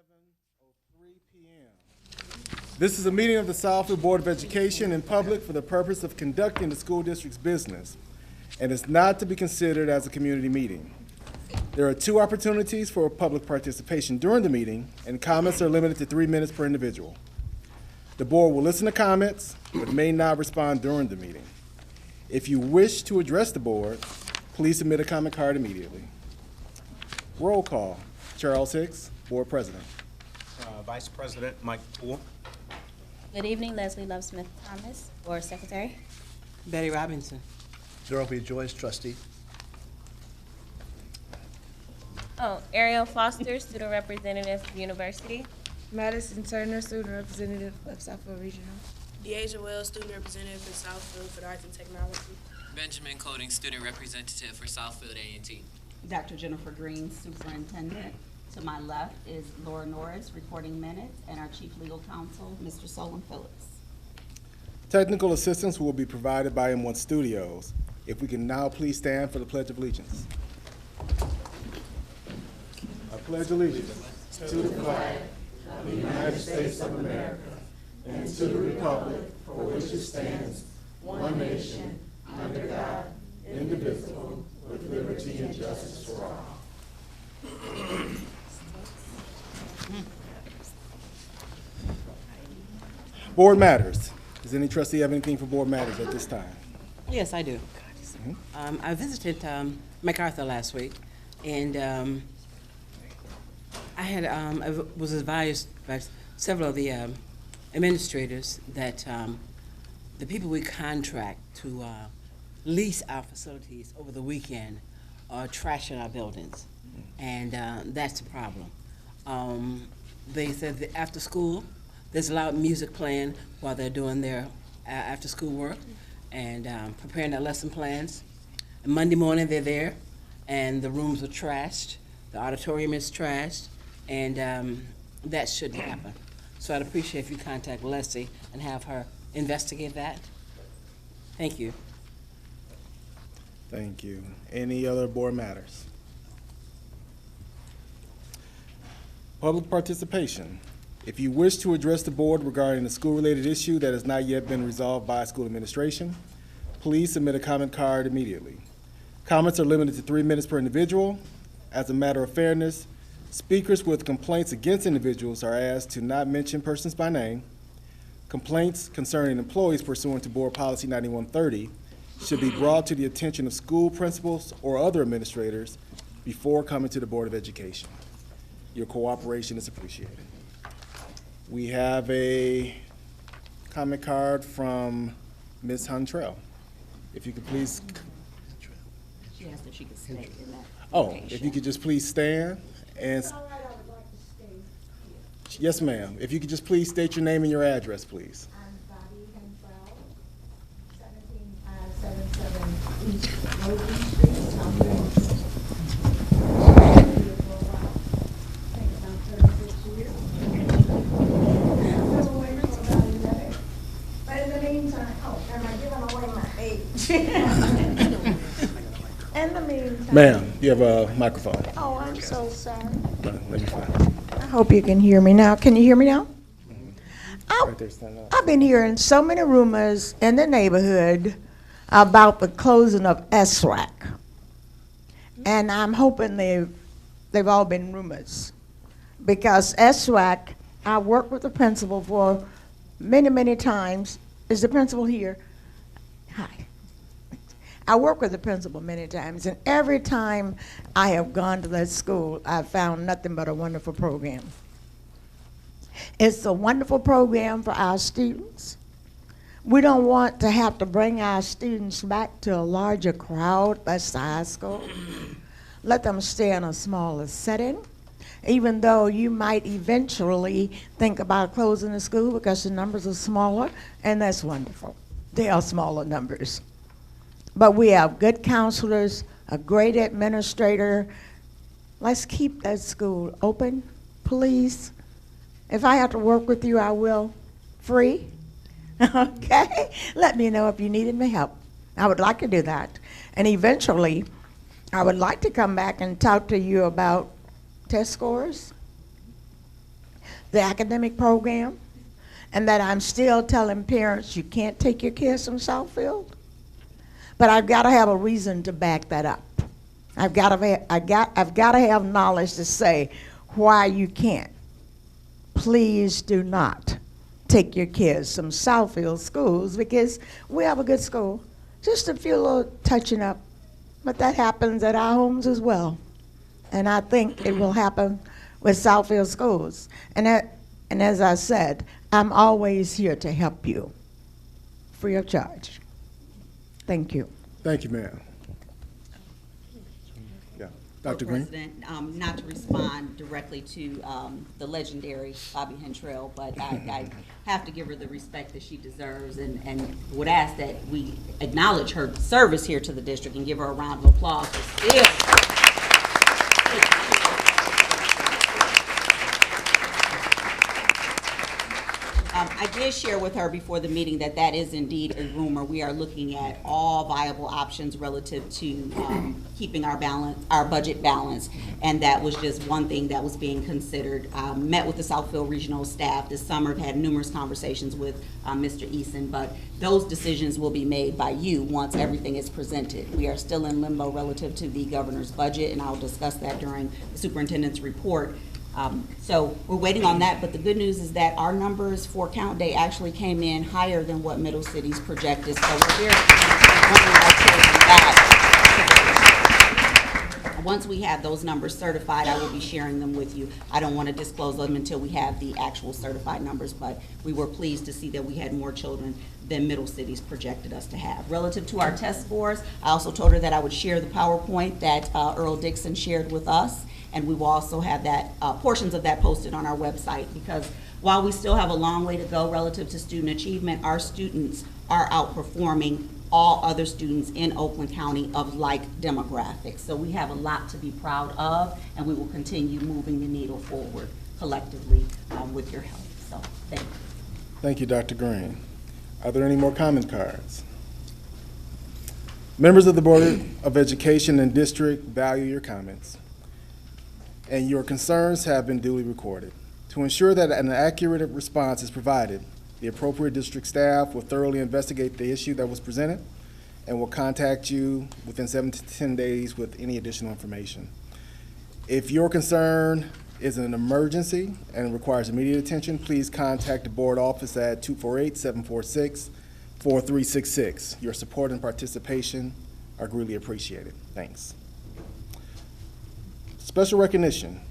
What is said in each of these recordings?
7:03 p.m. This is a meeting of the Southfield Board of Education in public for the purpose of conducting the school district's business and is not to be considered as a community meeting. There are two opportunities for public participation during the meeting, and comments are limited to 3 minutes per individual. The board will listen to comments, but may not respond during the meeting. If you wish to address the board, please submit a comment card immediately. Roll call. Charles Hicks, Board President. Vice President Mike Poole. Good evening, Leslie Love Smith Thomas, Board Secretary. Betty Robinson. Daryl B. Joyce, trustee. Oh, Ariel Foster, Student Representative for University. Madison Turner, student representative of Southfield Regional. Deasia Wells, student representative for Southfield for the Arts and Technology. Benjamin Coding, student representative for Southfield A&T. Dr. Jennifer Green, superintendent. To my left is Laura Norris, recording minutes, and our chief legal counsel, Mr. Solon Phillips. Technical assistance will be provided by M1 Studios. If we can now please stand for the Pledge of Allegiance. I pledge allegiance to the flag of the United States of America and to the republic for which it stands, one nation, under God, indivisible, with liberty and justice for all. Board matters. Does any trustee have anything for board matters at this time? Yes, I do. I visited MacArthur last week, and I was advised by several of the administrators that the people we contract to lease our facilities over the weekend are trashing our buildings, and that's the problem. They said that after school, there's loud music playing while they're doing their after-school work and preparing their lesson plans. And Monday morning, they're there, and the rooms are trashed, the auditorium is trashed, and that shouldn't happen. So I'd appreciate if you contact Leslie and have her investigate that. Thank you. Thank you. Any other board matters? Public participation. If you wish to address the board regarding a school-related issue that has not yet been resolved by school administration, please submit a comment card immediately. Comments are limited to 3 minutes per individual. As a matter of fairness, speakers with complaints against individuals are asked to not mention persons by name. Complaints concerning employees pursuant to Board Policy 9130 should be brought to the attention of school principals or other administrators before coming to the Board of Education. Your cooperation is appreciated. We have a comment card from Ms. Huntrell. If you could please. She asked if she could stay in that Oh, location. if you could just please stand and. All right, I would like to stay here. Yes, ma'am. If you could just please state your name and your address, please. I'm Bobby Henfrell, 17577 East Logan Street, Southfield. I think about 36 years. But in the meantime, am I giving away my age? In the meantime. Ma'am, you have a microphone. Oh, I'm so sorry. Let me find it. I hope you can hear me now. Can you hear me now? Right there, stand up. I've been hearing so many rumors in the neighborhood about the closing of SRAC. And I'm hoping they've all been rumors. Because SRAC, I worked with the principal for many, many times. Is the principal here? Hi. I work with the principal many times, and every time I have gone to that school, I've found nothing but a wonderful program. It's a wonderful program for our students. We don't want to have to bring our students back to a larger crowd. That's the high school. Let them stay in a smaller setting, even though you might eventually think about closing the school because the numbers are smaller, and that's wonderful. They are smaller numbers. But we have good counselors, a great administrator. Let's keep that school open, please. If I have to work with you, I will. Free. Okay? Let me know if you needed my help. I would like to do that. And eventually, I would like to come back and talk to you about test scores. the academic program, and that I'm still telling parents you can't take your kids from Southfield. But I've got to have a reason to back that up. I've got to have knowledge to say why you can't. Please do not take your kids from Southfield schools, because we have a good school. Just a few little touching up, but that happens at our homes as well. And I think it will happen with Southfield schools. And as I said, I'm always here to help you, free of charge. Thank you. Thank you, ma'am. Yeah, Dr. Green? President, not to respond directly to the legendary Bobby Hentrell, but I have to give her the respect that she deserves, and would ask that we acknowledge her service here to the district and give her a round of applause for still. I did share with her before the meeting that that is indeed a rumor. We are looking at all viable options relative to keeping our budget balance, and that was just one thing that was being considered. Met with the Southfield Regional staff this summer, had numerous conversations with Mr. Eason, but those decisions will be made by you once everything is presented. We are still in limbo relative to the governor's budget, and I'll discuss that during the superintendent's report. So we're waiting on that, but the good news is that our numbers for count day actually came in higher than what Middle City's projected, so we're very bringing our children back. Once we have those numbers certified, I will be sharing them with you. I don't want to disclose them until we have the actual certified numbers, but we were pleased to see that we had more children than Middle City's projected us to have. Relative to our test scores, I also told her that I would share the PowerPoint that Earl Dixon shared with us, and we will also have that portions of that posted on our website, because while we still have a long way to go relative to student achievement, our students are outperforming all other students in Oakland County of like demographics. So we have a lot to be proud of, and we will continue moving the needle forward collectively with your help. So thank you. Thank you, Dr. Green. Are there any more comment cards? Members of the Board of Education and District value your comments, and your concerns have been duly recorded. To ensure that an accurate response is provided, the appropriate district staff will thoroughly investigate the issue that was presented and will contact you within 7 to 10 days with any additional information. If your concern is an emergency and requires immediate attention, please contact the board office at 248-746-4366. Your support and participation are greatly appreciated. Thanks. Special recognition.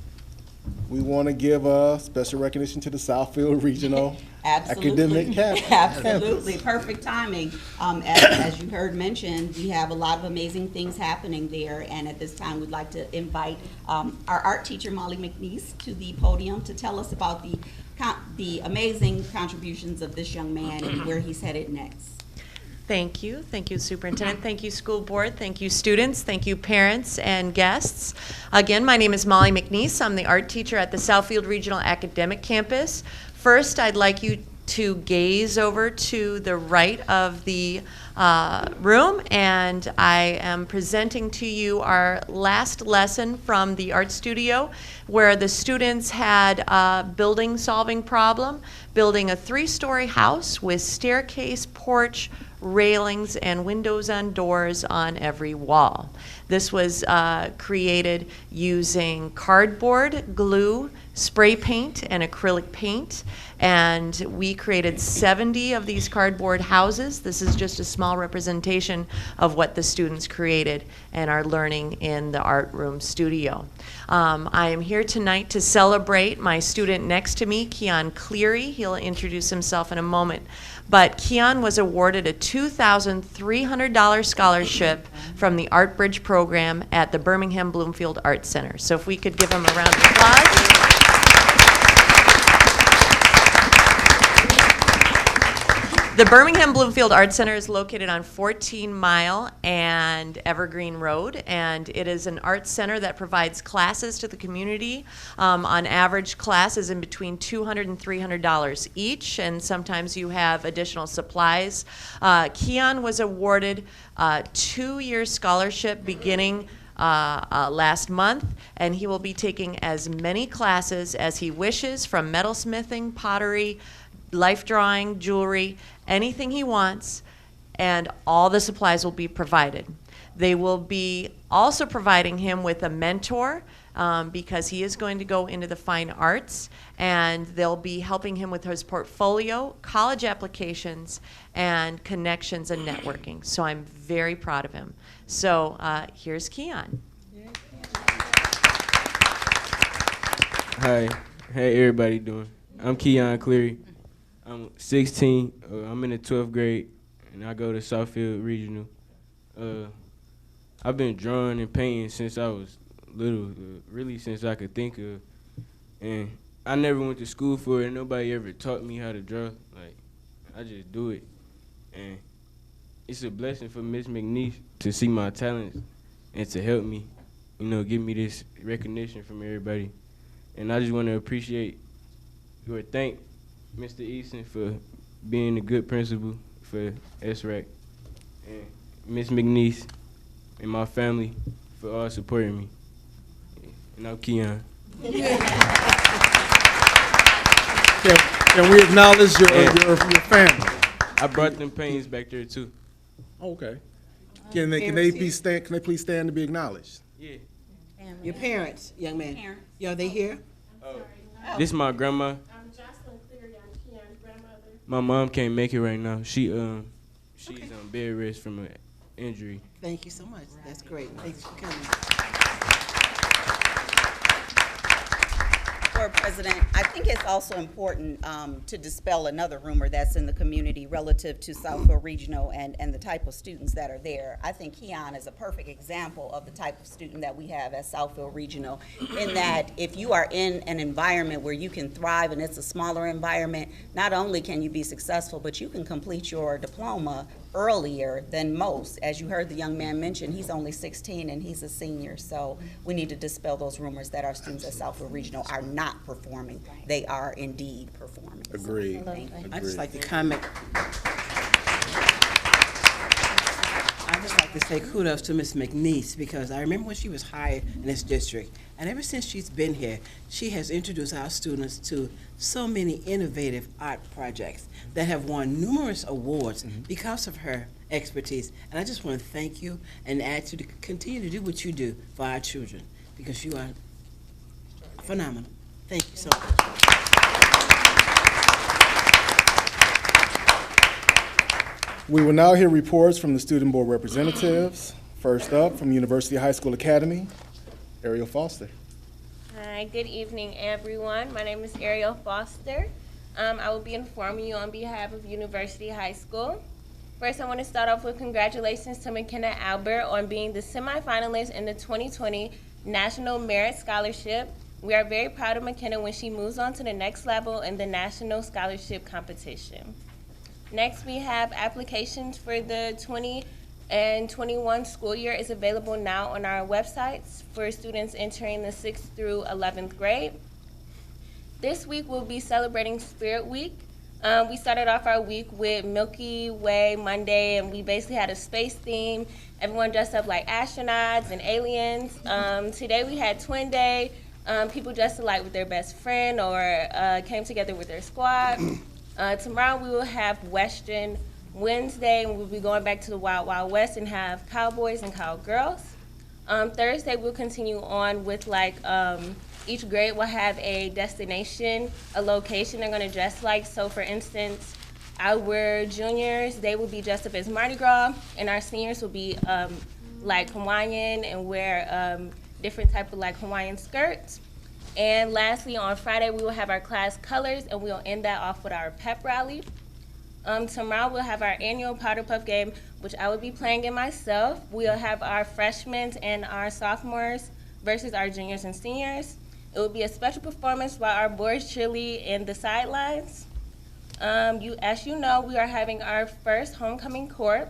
We want to give a special recognition to the Southfield Regional Academic Campus. Absolutely, perfect timing. As you heard mentioned, we have a lot of amazing things happening there, and at this time, we'd like to invite our art teacher, Molly McNeese, to the podium to tell us about the amazing contributions of this young man and where he's headed next. Thank you. Thank you, Superintendent. Thank you, School Board. Thank you, students. Thank you, parents and guests. Again, my name is Molly McNeese. I'm the art teacher at the Southfield Regional Academic Campus. First, I'd like you to gaze over to the right of the room, and I am presenting to you our last lesson from the art studio, where the students had a building solving problem, building a 3-story house with staircase, porch, railings, and windows and doors on every wall. This was created using cardboard, glue, spray paint, and acrylic paint, and we created 70 of these cardboard houses. This is just a small representation of what the students created and are learning in the art room studio. I am here tonight to celebrate my student next to me, Keon Cleary. He'll introduce himself in a moment. But Keon was awarded a $2,300 scholarship from the Art Bridge program at the Birmingham Bloomfield Art Center. So if we could give him a round of applause. The Birmingham Bloomfield Art Center is located on 14 Mile and Evergreen Road, and it is an art center that provides classes to the community. On average, classes in between $200 and $300 each, and sometimes you have additional supplies. Keon was awarded a 2-year scholarship beginning last month, and he will be taking as many classes as he wishes, from metalsmithing, pottery, life drawing, jewelry, anything he wants, and all the supplies will be provided. They will be also providing him with a mentor, because he is going to go into the fine arts, and they'll be helping him with his portfolio, college applications, and connections and networking. So I'm very proud of him. So here's Keon. Hi, hey everybody doing? I'm Keon Cleary. I'm 16. I'm in the 12th grade, and I go to Southfield Regional. I've been drawing and painting since I was little, really since I could think of. And I never went to school for it. Nobody ever taught me how to draw. Like, I just do it. And it's a blessing for Miss McNeese to see my talents and to help me, you know, give me this recognition from everybody. And I just want to appreciate or thank Mr. Easton for being a good principal for SRAC, and Miss McNeese and my family for all supporting me. And I'm Keon. Can we acknowledge your family? I brought them paintings back there too. Okay. Can they please stand to be acknowledged? Yeah. Your parents, young man. Parents. Are they here? This is my grandma. I'm Jocelyn Cleary, I'm Keon's grandmother. My mom can't make it right now. She's on bed rest from an injury. Thank you so much. That's great. Thanks for coming. Board President, I think it's also important to dispel another rumor that's in the community relative to Southfield Regional and the type of students that are there. I think Keon is a perfect example of the type of student that we have at Southfield Regional, in that if you are in an environment where you can thrive and it's a smaller environment, not only can you be successful, but you can complete your diploma earlier than most. As you heard the young man mention, he's only 16 and he's a senior. So we need to dispel those rumors that our students at Southfield Regional are not performing. They are indeed performing. Agreed. I just like to comment. I just like to say kudos to Ms. McNeese, because I remember when she was hired in this district, and ever since she's been here, she has introduced our students to so many innovative art projects that have won numerous awards because of her expertise. And I just want to thank you and ask you to continue to do what you do for our children, because you are phenomenal. Thank you so much. We will now hear reports from the student board representatives. First up, from University High School Academy, Ariel Foster. Hi, good evening, everyone. My name is Ariel Foster. I will be informing you on behalf of University High School. First, I want to start off with congratulations to McKenna Albert on being the semifinalist in the 2020 National Merit Scholarship. We are very proud of McKenna when she moves on to the next level in the National Scholarship Competition. Next, we have applications for the 20 and 21 school year is available now on our websites for students entering the 6th through 11th grade. This week we'll be celebrating Spirit Week. We started off our week with Milky Way Monday, and we basically had a space theme. Everyone dressed up like astronauts and aliens. Today we had Twin Day. People dressed alike with their best friend or came together with their squad. Tomorrow we will have Western Wednesday, and we'll be going back to the Wild Wild West and have cowboys and cowgirls. Thursday we'll continue on with each grade will have a destination, a location they're gonna dress like. So for instance, our juniors, they will be dressed up as Mardi Gras, and our seniors will be like Hawaiian and wear different type of Hawaiian skirts. And lastly, on Friday, we will have our class colors, and we'll end that off with our pep rally. Tomorrow, we'll have our annual Powder Puff game, which I will be playing in myself. We'll have our freshmen and our sophomores versus our juniors and seniors. It will be a special performance while our boys cheerlead in the sidelines. As you know, we are having our first homecoming court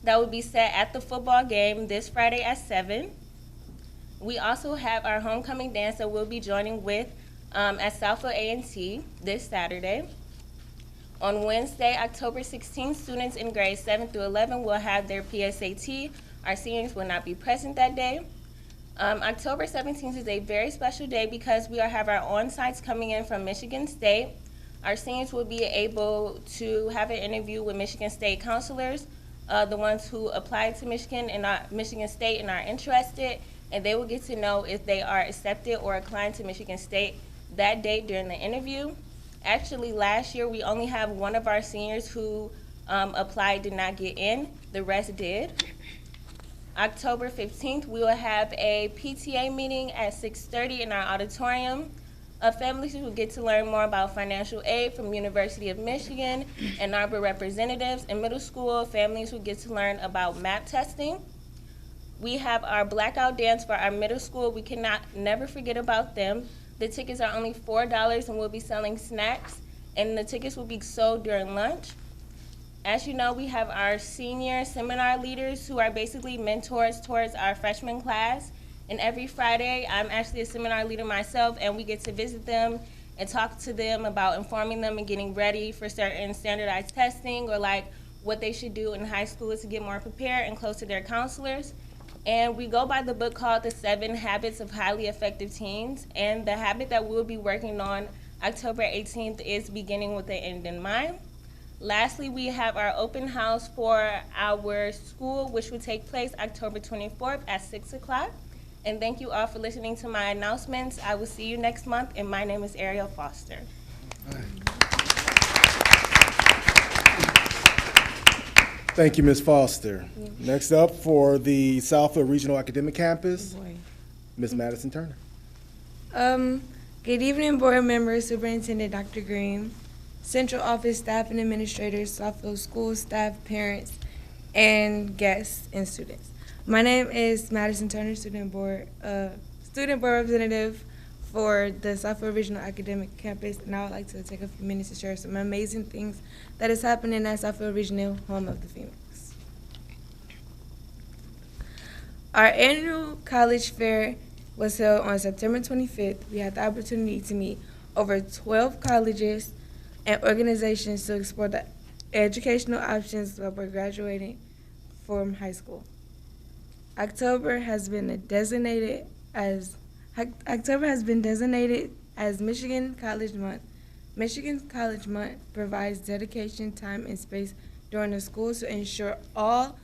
that will be set at the football game this Friday at 7. We also have our homecoming dance that we'll be joining with at Southfield A&T this Saturday. On Wednesday, October 16th, students in grades 7 through 11 will have their PSAT. Our seniors will not be present that day. October 17th is a very special day because we have our on-sites coming in from Michigan State. Our seniors will be able to have an interview with Michigan State counselors, the ones who applied to Michigan State and are interested, and they will get to know if they are accepted or inclined to Michigan State that day during the interview. Actually, last year we only have one of our seniors who applied did not get in. The rest did. October 15th, we will have a PTA meeting at 6:30 in our auditorium. Families will get to learn more about financial aid from University of Michigan and ARPA representatives. In middle school, families will get to learn about MAP testing. We have our blackout dance for our middle school. We cannot never forget about them. The tickets are only $4 and we'll be selling snacks, and the tickets will be sold during lunch. As you know, we have our senior seminar leaders who are basically mentors towards our freshman class. And every Friday, I'm actually a seminar leader myself, and we get to visit them and talk to them about informing them and getting ready for certain standardized testing or like what they should do in high school to get more prepared and close to their counselors. And we go by the book called The 7 Habits of Highly Effective Teens. And the habit that we'll be working on October 18th is beginning with the end in mind. Lastly, we have our open house for our school, which will take place October 24th at 6 o'clock. And thank you all for listening to my announcements. I will see you next month, and my name is Ariel Foster. Thank you, Ms. Foster. Next up for the Southfield Regional Academic Campus, Ms. Madison Turner. Good evening, board members, Superintendent Dr. Green, Central Office staff and administrators, Southfield School staff, parents, and guests and students. My name is Madison Turner, student board representative for the Southfield Regional Academic Campus, and I would like to take a few minutes to share some amazing things that is happening at Southfield Regional, home of the Phoenix. Our annual college fair was held on September 25th. We had the opportunity to meet over 12 colleges and organizations to explore the educational options while we're graduating from high school. October has been designated as Michigan College Month. Michigan College Month provides dedication, time, and space during the school to ensure all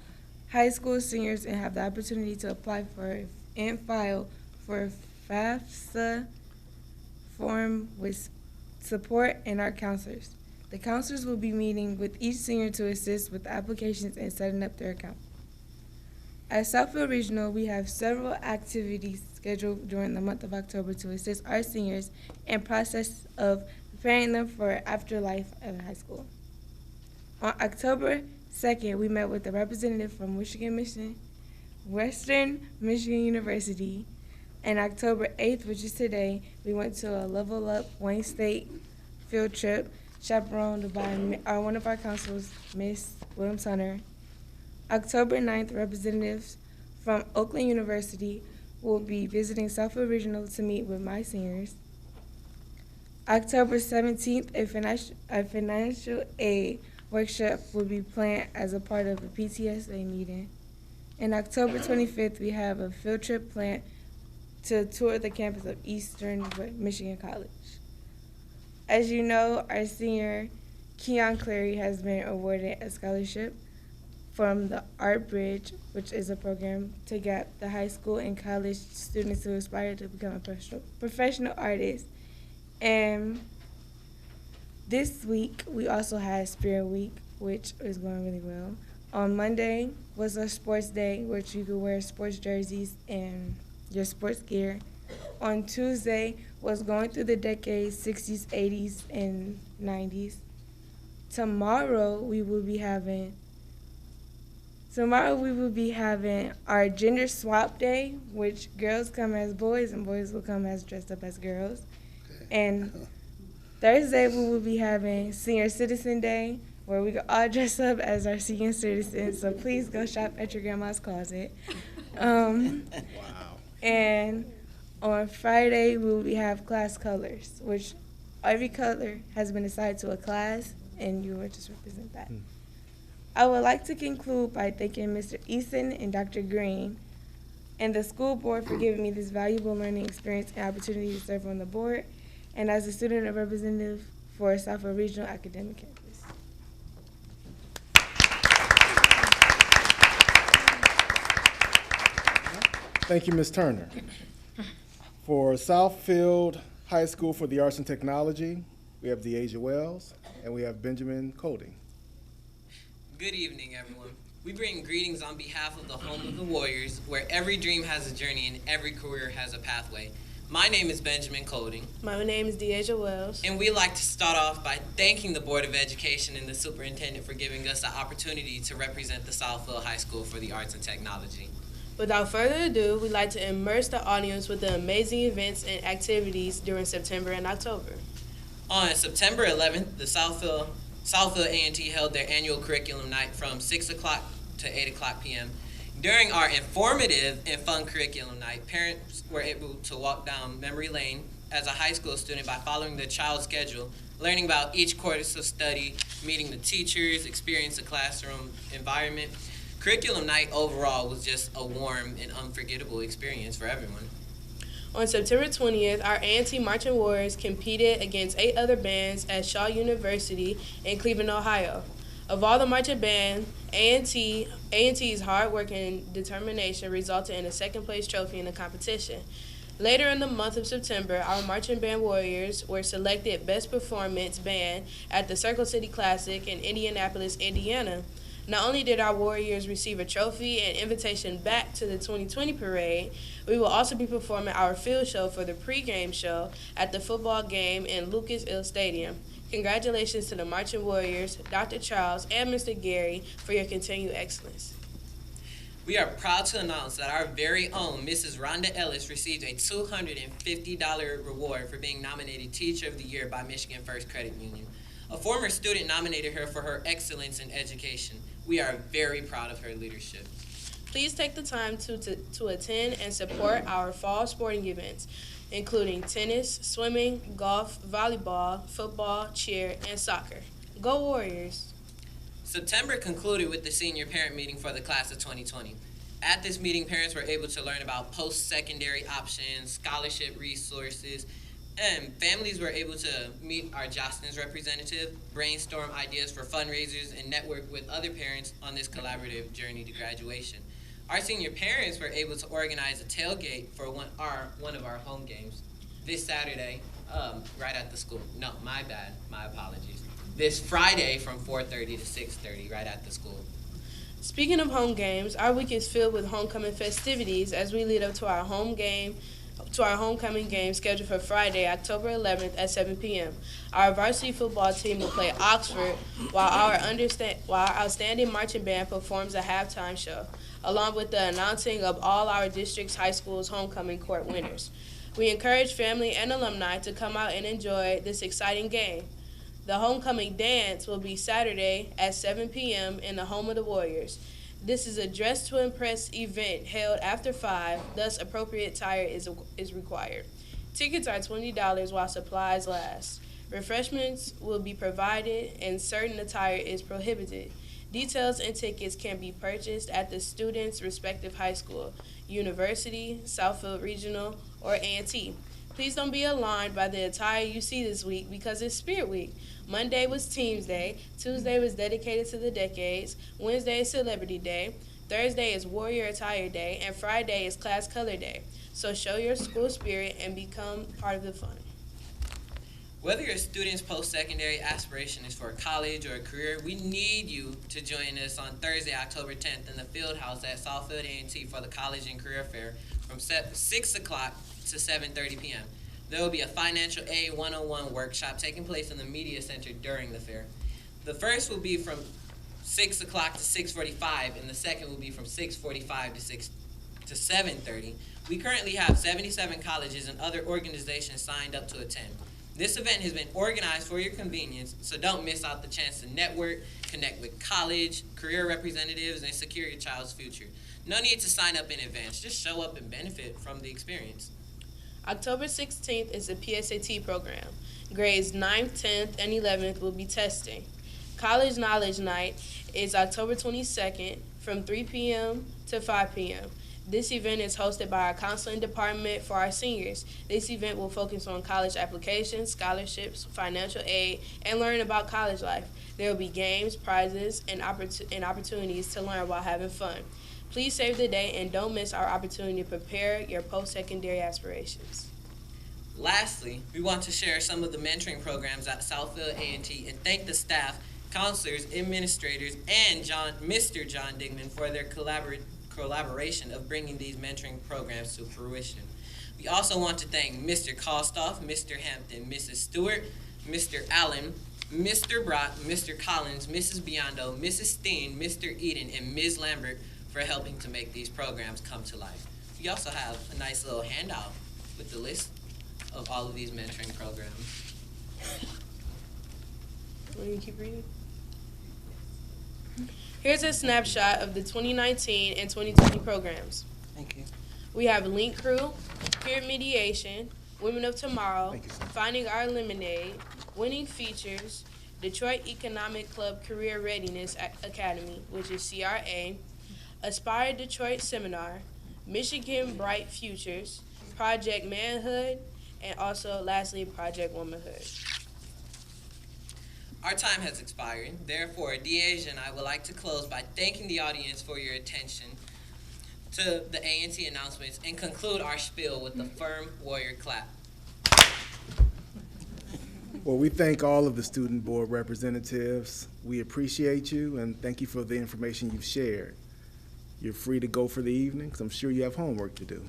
high school seniors and have the opportunity to apply for and file for FAFSA form with support and our counselors. The counselors will be meeting with each senior to assist with applications and setting up their account. At Southfield Regional, we have several activities scheduled during the month of October to assist our seniors in process of preparing them for afterlife of high school. On October 2nd, we met with a representative from Western Michigan University. And October 8th, which is today, we went to a Level Up Wayne State field trip chaperoned by one of our counselors, Ms. Williams-Hunter. October 9th, representatives from Oakland University will be visiting Southfield Regional to meet with my seniors. October 17th, a financial aid workshop will be planned as a part of a PTSA meeting. And October 25th, we have a field trip planned to tour the campus of Eastern Michigan College. As you know, our senior, Keon Clary, has been awarded a scholarship from the Art Bridge, which is a program to get the high school and college students who aspire to become a professional artist. And this week, we also had Spirit Week, which is going really well. On Monday was a sports day, which you could wear sports jerseys and your sports gear. On Tuesday was going through the decades, 60s, 80s, and 90s. Tomorrow we will be having our gender swap day, which girls come as boys and boys will come as dressed up as girls. Okay. And Thursday we will be having Senior Citizen Day, where we can all dress up as our senior citizens. So please go shop at your grandma's closet. Wow. And on Friday, we have class colors, which every color has been assigned to a class, and you will just represent that. I would like to conclude by thanking Mr. Easton and Dr. Green and the school board for giving me this valuable learning experience and opportunity to serve on the board, and as a student representative for Southfield Regional Academic Campus. Thank you, Ms. Turner. For Southfield High School for the Arts and Technology, we have Deasia Wells, and we have Benjamin Colding. Good evening, everyone. We bring greetings on behalf of the home of the Warriors, where every dream has a journey and every career has a pathway. My name is Benjamin Colding. My name is Deasia Wells. And we'd like to start off by thanking the Board of Education and the superintendent for giving us the opportunity to represent the Southfield High School for the Arts and Technology. Without further ado, we'd like to immerse the audience with the amazing events and activities during September and October. On September 11th, the Southfield A&T held their annual curriculum night from 6 o'clock to 8 o'clock p.m. During our informative and fun curriculum night, parents were able to walk down memory lane as a high school student by following their child's schedule, learning about each course of study, meeting the teachers, experience the classroom environment. Curriculum night overall was just a warm and unforgettable experience for everyone. On September 20th, our A&T Marching Warriors competed against 8 other bands at Shaw University in Cleveland, Ohio. Of all the marching band, A&T's hard work and determination resulted in a second-place trophy in the competition. Later in the month of September, our marching band Warriors were selected Best Performance Band at the Circle City Classic in Indianapolis, Indiana. Not only did our Warriors receive a trophy and invitation back to the 2020 parade, we will also be performing our field show for the pregame show at the football game in Lucas Oil Stadium. Congratulations to the Marching Warriors, Dr. Charles, and Mr. Gary for your continued excellence. We are proud to announce that our very own Mrs. Rhonda Ellis received a $250 reward for being nominated Teacher of the Year by Michigan First Credit Union. A former student nominated her for her excellence in education. We are very proud of her leadership. Please take the time to attend and support our fall sporting events, including tennis, swimming, golf, volleyball, football, cheer, and soccer. Go Warriors! September concluded with the senior parent meeting for the class of 2020. At this meeting, parents were able to learn about post-secondary options, scholarship resources, and families were able to meet our Jostens representative, brainstorm ideas for fundraisers, and network with other parents on this collaborative journey to graduation. Our senior parents were able to organize a tailgate for one of our home games this Saturday, right at the school. No, my bad, my apologies. This Friday from 4:30 to 6:30, right at the school. Speaking of home games, our week is filled with homecoming festivities as we lead up to our homecoming game scheduled for Friday, October 11th at 7 p.m. Our varsity football team will play Oxford while our outstanding marching band performs a halftime show, along with the announcing of all our district's high schools' homecoming court winners. We encourage family and alumni to come out and enjoy this exciting game. The homecoming dance will be Saturday at 7 p.m. in the home of the Warriors. This is a Dress to Impress event held after 5, thus appropriate attire is required. Tickets are $20 while supplies last. Refreshments will be provided and certain attire is prohibited. Details and tickets can be purchased at the student's respective high school, university, Southfield Regional, or A&T. Please don't be alarmed by the attire you see this week because it's Spirit Week. Monday was Teams Day, Tuesday was Dedicated to the Decades, Wednesday is Celebrity Day, Thursday is Warrior Attire Day, and Friday is Class Color Day. So show your school spirit and become part of the fun. Whether your student's post-secondary aspiration is for college or a career, we need you to join us on Thursday, October 10th in the field house at Southfield A&T for the College and Career Fair from 6 o'clock to 7:30 p.m. There will be a Financial Aid 101 workshop taking place in the Media Center during the fair. The first will be from 6 o'clock to 6:45, and the second will be from 6:45 to 7:30. We currently have 77 colleges and other organizations signed up to attend. This event has been organized for your convenience, so don't miss out the chance to network, connect with college, career representatives, and secure your child's future. No need to sign up in advance. Just show up and benefit from the experience. October 16th is the PSAT program. Grades 9th, 10th, and 11th will be testing. College Knowledge Night is October 22nd from 3 p.m. to 5 p.m. This event is hosted by our counseling department for our seniors. This event will focus on college applications, scholarships, financial aid, and learning about college life. There will be games, prizes, and opportunities to learn while having fun. Please save the date and don't miss our opportunity to prepare your post-secondary aspirations. Lastly, we want to share some of the mentoring programs at Southfield A&T and thank the staff, counselors, administrators, and Mr. John Dignan for their collaboration of bringing these mentoring programs to fruition. We also want to thank Mr. Kostoff, Mr. Hampton, Mrs. Stewart, Mr. Allen, Mr. Brock, Mr. Collins, Mrs. Biondo, Mrs. Steen, Mr. Eden, and Ms. Lambert for helping to make these programs come to life. We also have a nice little handout with the list of all of these mentoring programs. Want me to keep reading? Here's a snapshot of the 2019 and 2020 programs. Thank you. We have Link Crew, Peer Mediation, Women of Tomorrow, Finding Our Lemonade, Winning Features, Detroit Economic Club Career Readiness Academy, which is CRA, Aspire Detroit Seminar, Michigan Bright Futures, Project Manhood, and also, lastly, Project Womanhood. Our time has expired. Therefore, Deasia and I would like to close by thanking the audience for your attention to the A&T announcements and conclude our spiel with the firm warrior clap. Well, we thank all of the student board representatives. We appreciate you and thank you for the information you've shared. You're free to go for the evening, because I'm sure you have homework to do.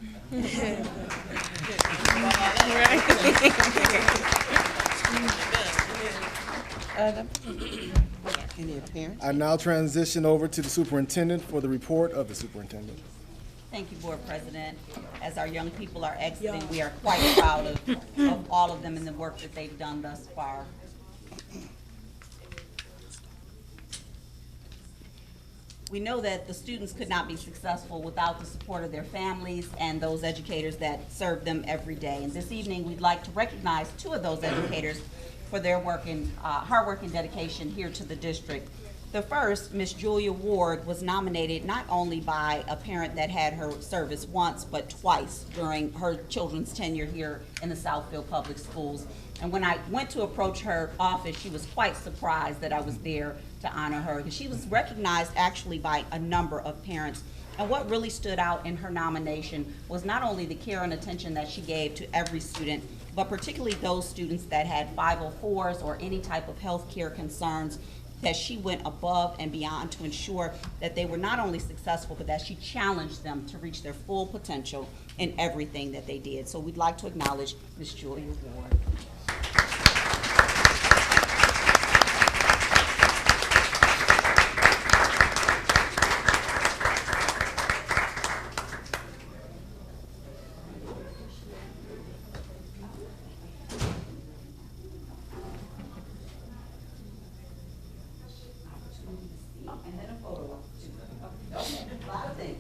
Any parents? I now transition over to the superintendent for the report of the superintendent. Thank you, Board President. As our young people are exiting, we are quite proud of all of them and the work that they've done thus far. We know that the students could not be successful without the support of their families and those educators that serve them every day. And this evening, we'd like to recognize two of those educators for their work and hard work and dedication here to the district. The first, Miss Julia Ward, was nominated not only by a parent that had her service once, but twice during her children's tenure here in the Southfield Public Schools. And when I went to approach her office, she was quite surprised that I was there to honor her, because she was recognized actually by a number of parents. And what really stood out in her nomination was not only the care and attention that she gave to every student, but particularly those students that had 504s or any type of health care concerns, that she went above and beyond to ensure that they were not only successful, but that she challenged them to reach their full potential in everything that they did. So we'd like to acknowledge Ms. Julia Ward. And then a photo. A lot of things.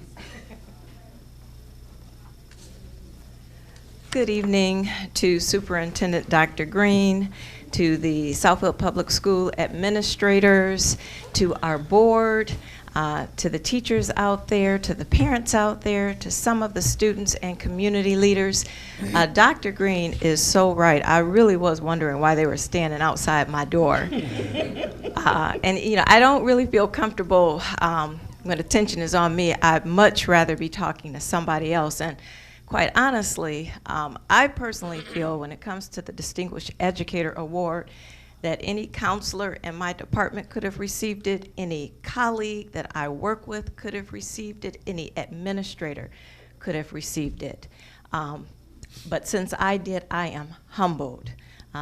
Good evening to Superintendent Dr. Green, to the Southfield Public School administrators, to our board, to the teachers out there, to the parents out there, to some of the students and community leaders. Dr. Green is so right. I really was wondering why they were standing outside my door. And you know, I don't really feel comfortable when attention is on me. I'd much rather be talking to somebody else. And quite honestly, I personally feel when it comes to the Distinguished Educator Award that any counselor in my department could have received it, any colleague that I work with could have received it, any administrator could have received it. But since I did, I am humbled.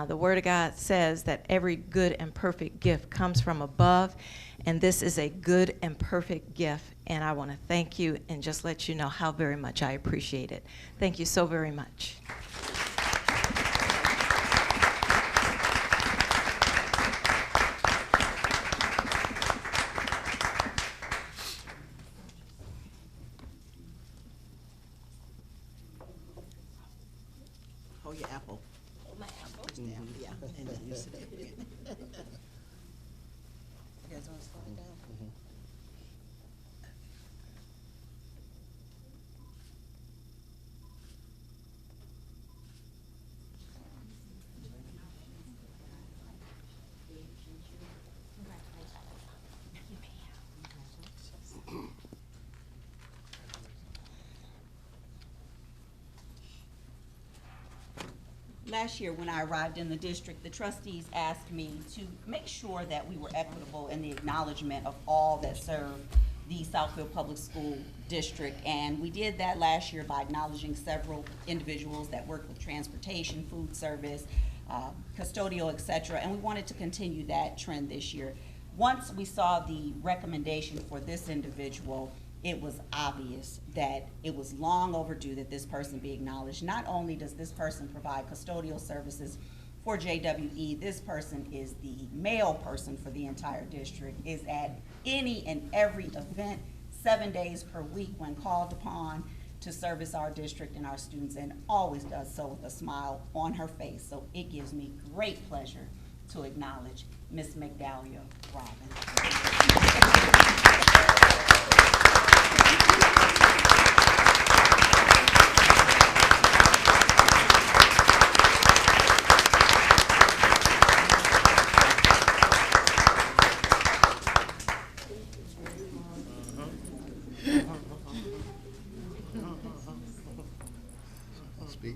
The Word of God says that every good and perfect gift comes from above, and this is a good and perfect gift, and I want to thank you and just let you know how very much I appreciate it. Thank you so very much. Hold your apple. Hold my apple. Yeah, and then you sit up again. You guys want to slow it down? last year when I arrived in the district, the trustees asked me to make sure that we were equitable in the acknowledgement of all that serve the Southfield Public School District. And we did that last year by acknowledging several individuals that work with transportation, food service, custodial, et cetera. And we wanted to continue that trend this year. Once we saw the recommendation for this individual, it was obvious that it was long overdue that this person be acknowledged. Not only does this person provide custodial services for JWE, this person is the male person for the entire district, is at any and every event 7 days per week when called upon to service our district and our students, and always does so with a smile on her face. So it gives me great pleasure to acknowledge Ms. Migdalia Robbins. Speak.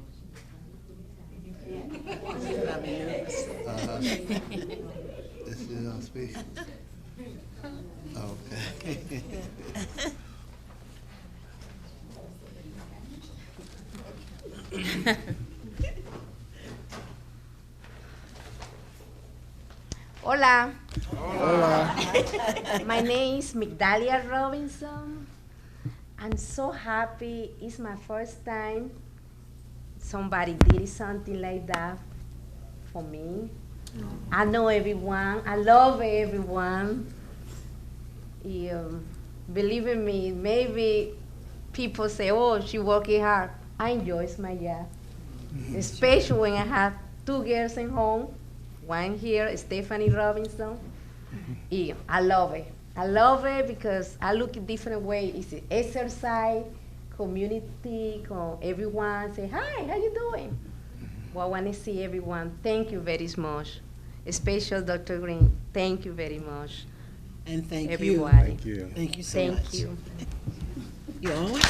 This is on speak. Okay. Hola. Hola. My name is Migdalia Robinson. I'm so happy. It's my first time somebody did something like that for me. I know everyone. I love everyone. Believe in me, maybe people say, oh, she working hard. I enjoy my job. Especially when I have 2 girls at home. One here, Stephanie Robinson. I love it. I love it because I look at different ways. It's exercise, community, everyone say, hi, how you doing? Well, I want to see everyone. Thank you very much. Especially Dr. Green. Thank you very much. And thank everybody. you. Thank you. Thank you so much. Thank you. You always?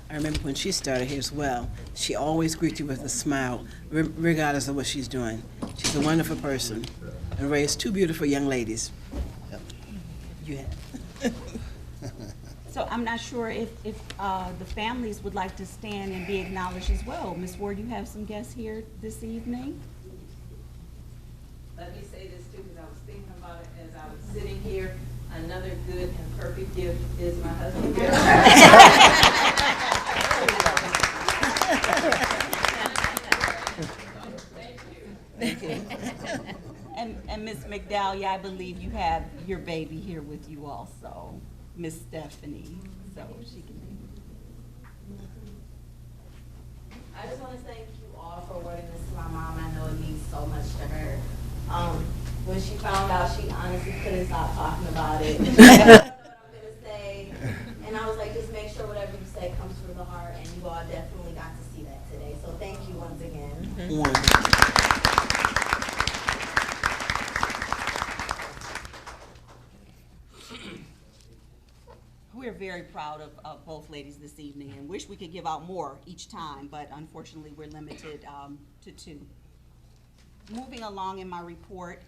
I remember when she started here as well, she always greets you with a smile, regardless of what she's doing. She's a wonderful person and raised 2 beautiful young ladies. Yep. You have. So I'm not sure if the families would like to stand and be acknowledged as well. Ms. Ward, you have some guests here this evening? Let me say this too, because I was thinking about it as I was sitting here. Another good and perfect gift is my husband. Thank you. And Ms. Migdalia, I believe you have your baby here with you also, Miss Stephanie, so she can. I just want to thank you all for awarding this to my mom. I know it means so much to her. When she found out, she honestly couldn't stop talking about it. I don't know what I'm going to say. And I was like, just make sure whatever you say comes from the heart, and you all definitely got to see that today. So thank you once again. We're very proud of both ladies this evening and wish we could give out more each time, but unfortunately we're limited to 2. Moving along in my report,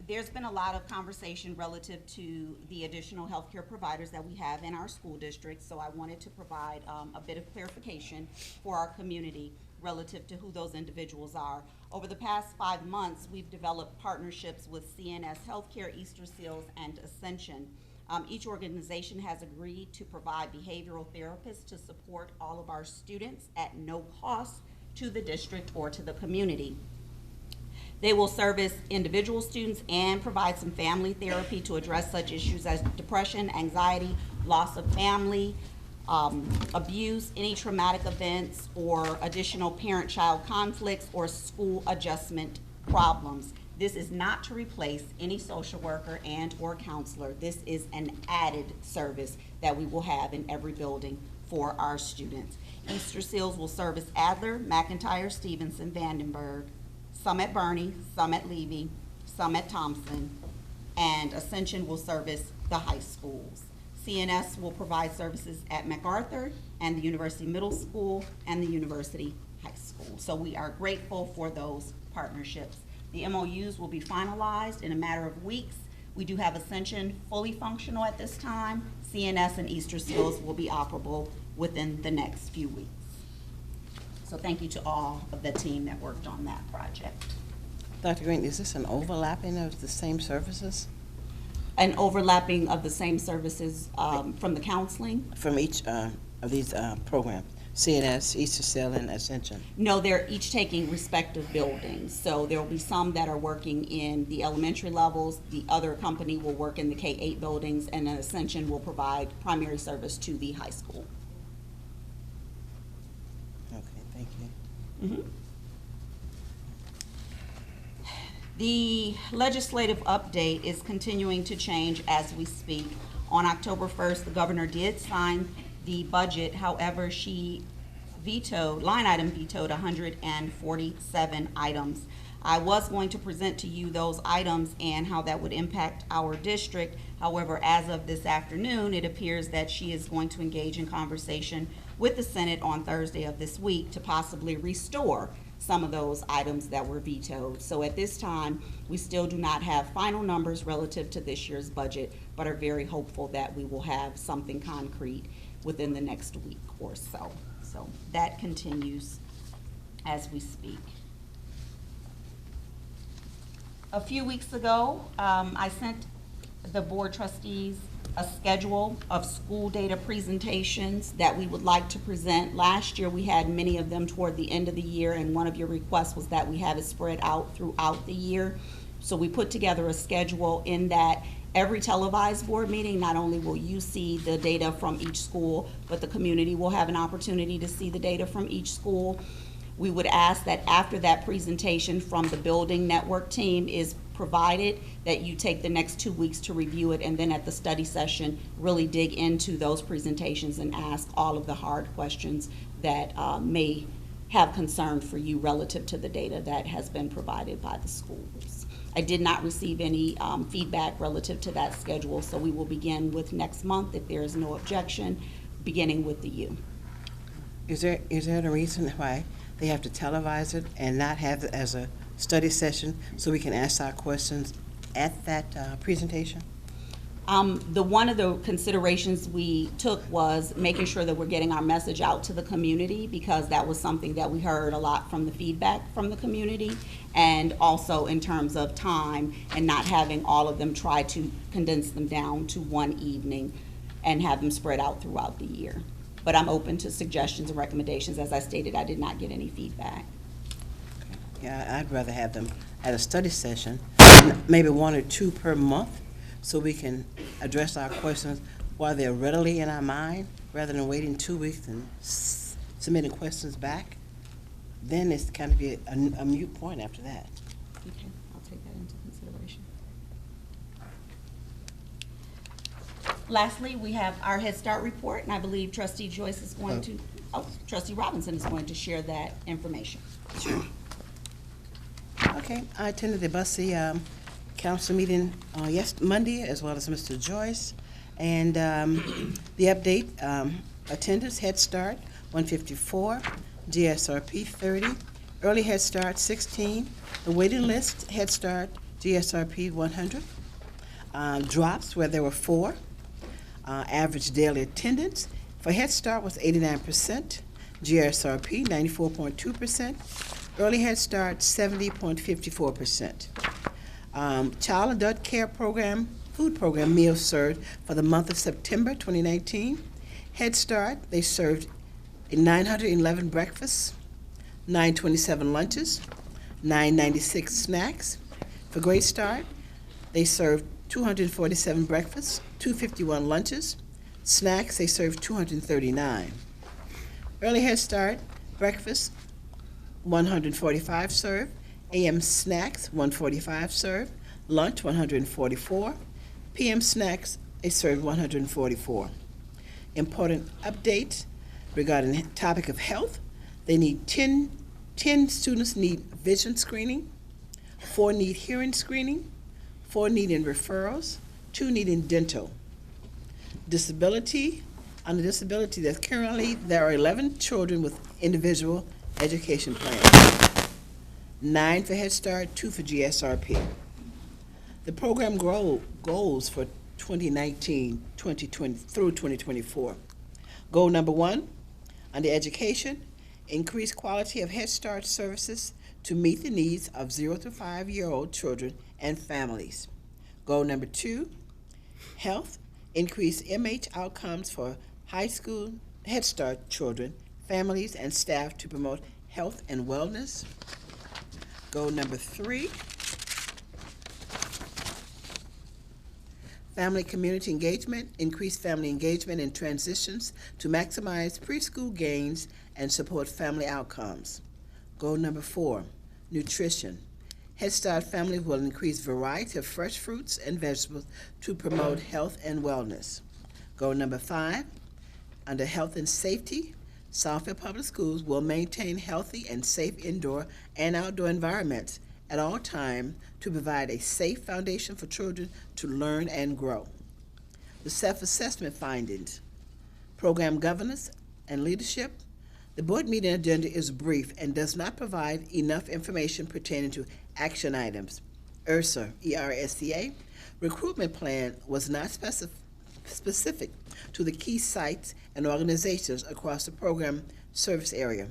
there's been a lot of conversation relative to the additional healthcare providers that we have in our school district, so I wanted to provide a bit of clarification for our community relative to who those individuals are. Over the past 5 months, we've developed partnerships with CNS Healthcare, Easter Seals, and Ascension. Each organization has agreed to provide behavioral therapists to support all of our students at no cost to the district or to the community. They will service individual students and provide some family therapy to address such issues as depression, anxiety, loss of family, abuse, any traumatic events, or additional parent-child conflicts or school adjustment problems. This is not to replace any social worker and/or counselor. This is an added service that we will have in every building for our students. Easter Seals will service Adler, McIntyre, Stevenson, Vandenberg, some at Bernie, some at Levy, some at Thompson, and Ascension will service the high schools. CNS will provide services at MacArthur and the University Middle School and the University High School. So we are grateful for those partnerships. The MOUs will be finalized in a matter of weeks. We do have Ascension fully functional at this time. CNS and Easter Seals will be operable within the next few weeks. So thank you to all of the team that worked on that project. Dr. Green, is this an overlapping of the same services? An overlapping of the same services from the counseling? From each of these programs, CNS, Easter Seal, and Ascension? No, they're each taking respective buildings. So there will be some that are working in the elementary levels, the other company will work in the K-8 buildings, and then Ascension will provide primary service to the high school. Okay, thank you. Mm-hmm. The legislative update is continuing to change as we speak. On October 1st, the governor did sign the budget. However, she line item vetoed 147 items. I was going to present to you those items and how that would impact our district. However, as of this afternoon, it appears that she is going to engage in conversation with the Senate on Thursday of this week to possibly restore some of those items that were vetoed. So at this time, we still do not have final numbers relative to this year's budget, but are very hopeful that we will have something concrete within the next week or so. So that continues as we speak. A few weeks ago, I sent the board trustees a schedule of school data presentations that we would like to present. Last year, we had many of them toward the end of the year, and one of your requests was that we have it spread out throughout the year. So we put together a schedule in that every televised board meeting, not only will you see the data from each school, but the community will have an opportunity to see the data from each school. We would ask that after that presentation from the building network team is provided, that you take the next 2 weeks to review it, and then at the study session, really dig into those presentations and ask all of the hard questions that may have concern for you relative to the data that has been provided by the schools. I did not receive any feedback relative to that schedule, so we will begin with next month, if there is no objection, beginning with the U. Is there a reason why they have to televise it and not have it as a study session so we can ask our questions at that presentation? One of the considerations we took was making sure that we're getting our message out to the community, because that was something that we heard a lot from the feedback from the community, and also in terms of time and not having all of them try to condense them down to one evening and have them spread out throughout the year. But I'm open to suggestions and recommendations. As I stated, I did not get any feedback. Yeah, I'd rather have them at a study session, maybe 1 or 2 per month, so we can address our questions while they're readily in our mind, rather than waiting 2 weeks and submitting questions back. Then it's kind of be a moot point after that. Okay, I'll take that into consideration. Lastly, we have our Head Start report, and I believe Trustee Joyce is going to, Trustee Robinson is going to share that information. Sure. Okay, I attended the BUSSI council meeting Monday, as well as Mr. Joyce, and the update, attendance, Head Start 154, GSRP 30, Early Head Start 16, the waiting list, Head Start, GSRP 100, drops where there were 4, average daily attendance for Head Start was 89%, GSRP 94.2%, Early Head Start 70.54%. Child Adult Care Program, Food Program meals served for the month of September 2019. Head Start, they served 911 breakfasts, 927 lunches, 996 snacks. For Great Start, they served 247 breakfasts, 251 lunches, Snacks, they serve 239. Early Head Start, breakfast, 145 served. AM snacks, 145 served. Lunch, 144. PM snacks, they served 144. Important updates regarding the topic of health. They need 10 students need vision screening, 4 need hearing screening, 4 need in referrals, 2 need in dental. Disability, under disability, there are 11 children with individual education plans. 9 for Head Start, 2 for GSRP. The program goals for 2019, 2020 through 2024. Goal number 1, under education, increase quality of Head Start services to meet the needs of 0 to 5-year-old children and families. Goal number 2, health, increase MH outcomes for high school Head Start children, families, and staff to promote health and wellness. Goal number 3, family community engagement, increase family engagement in transitions to maximize preschool gains and support family outcomes. Goal number 4, nutrition. Head Start families will increase variety of fresh fruits and vegetables to promote health and wellness. Goal number 5, under health and safety, Southfield Public Schools will maintain healthy and safe indoor and outdoor environments at all times to provide a safe foundation for children to learn and grow. The self-assessment findings, program governance and leadership. The board meeting agenda is brief and does not provide enough information pertaining to action items. ERSA, E-R-S-C-A, recruitment plan was not specific to the key sites and organizations across the program service area.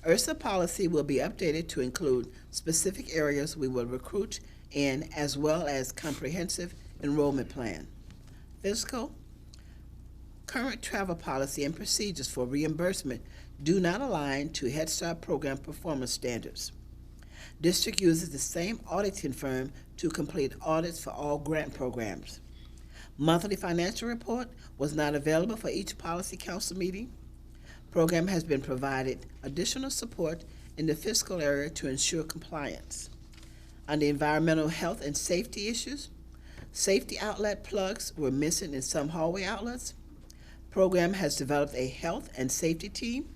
ERSA policy will be updated to include specific areas we will recruit in, as well as comprehensive enrollment plan. Fiscal, current travel policy and procedures for reimbursement do not align to Head Start program performance standards. District uses the same auditing firm to complete audits for all grant programs. Monthly financial report was not available for each policy council meeting. Program has been provided additional support in the fiscal area to ensure compliance. Under environmental health and safety issues, safety outlet plugs were missing in some hallway outlets. Program has developed a health and safety team.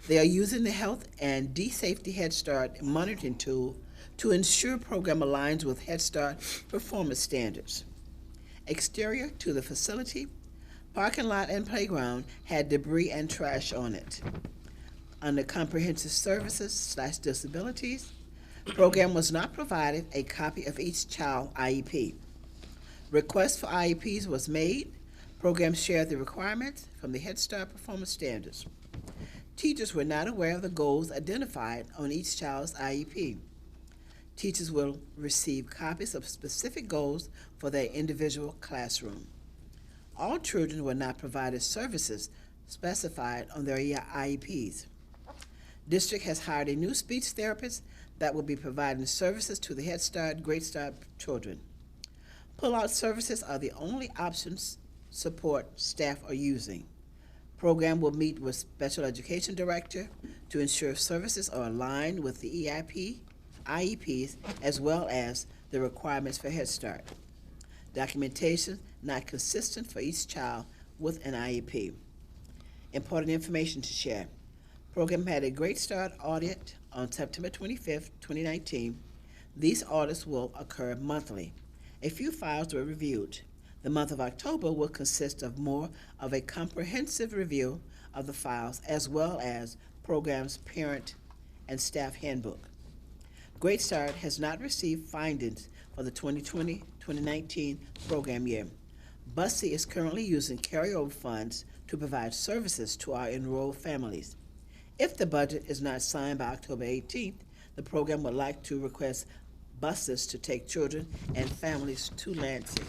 They are using the Health and D-Safety Head Start monitoring tool to ensure program aligns with Head Start performance standards. Exterior to the facility, parking lot and playground had debris and trash on it. Under comprehensive services / disabilities, program was not provided a copy of each child IEP. Request for IEPs was made. Program shared the requirements from the Head Start performance standards. Teachers were not aware of the goals identified on each child's IEP. Teachers will receive copies of specific goals for their individual classroom. All children were not provided services specified on their IEPs. District has hired a new speech therapist that will be providing services to the Head Start, Great Start children. Pull-out services are the only options support staff are using. Program will meet with Special Education Director to ensure services are aligned with the IEPs, as well as the requirements for Head Start. Documentation not consistent for each child with an IEP. Important information to share. Program had a Great Start audit on September 25th, 2019. These audits will occur monthly. A few files were reviewed. The month of October will consist of more of a comprehensive review of the files, as well as program's parent and staff handbook. Great Start has not received findings for the 2020-2019 program year. BUSSY is currently using carryover funds to provide services to our enrolled families. If the budget is not signed by October 18th, the program would like to request buses to take children and families to Lansing.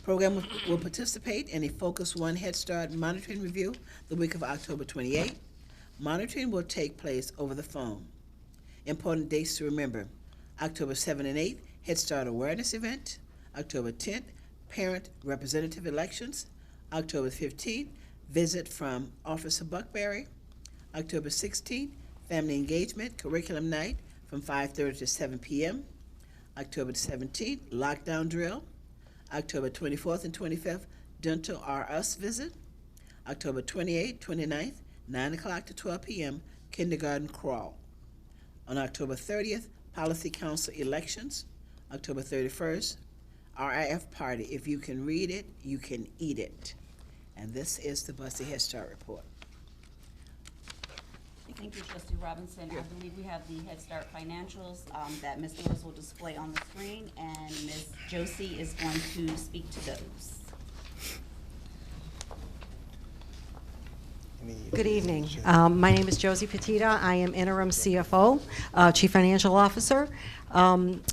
Program will participate in a Focus One Head Start monitoring review the week of October 28th. Monitoring will take place over the phone. Important dates to remember: October 7th and 8th, Head Start Awareness Event; October 10th, Parent Representative Elections; October 15th, visit from Officer Buckberry. October 16th, family engagement curriculum night from 5:30 to 7 p.m. October 17th, lockdown drill. October 24th and 25th, dental R Us visit. October 28th, 29th, 9 o'clock to 12 p.m., kindergarten crawl. On October 30th, policy council elections. October 31st, RIF party. If you can read it, you can eat it. And this is the Bussey Head Start report. Thank you, Trustee Robinson. I believe we have the Head Start financials that Ms. Lewis will display on the screen, and Ms. Josie is going to speak to those. Good evening. My name is Josie Petita. I am interim CFO, Chief Financial Officer.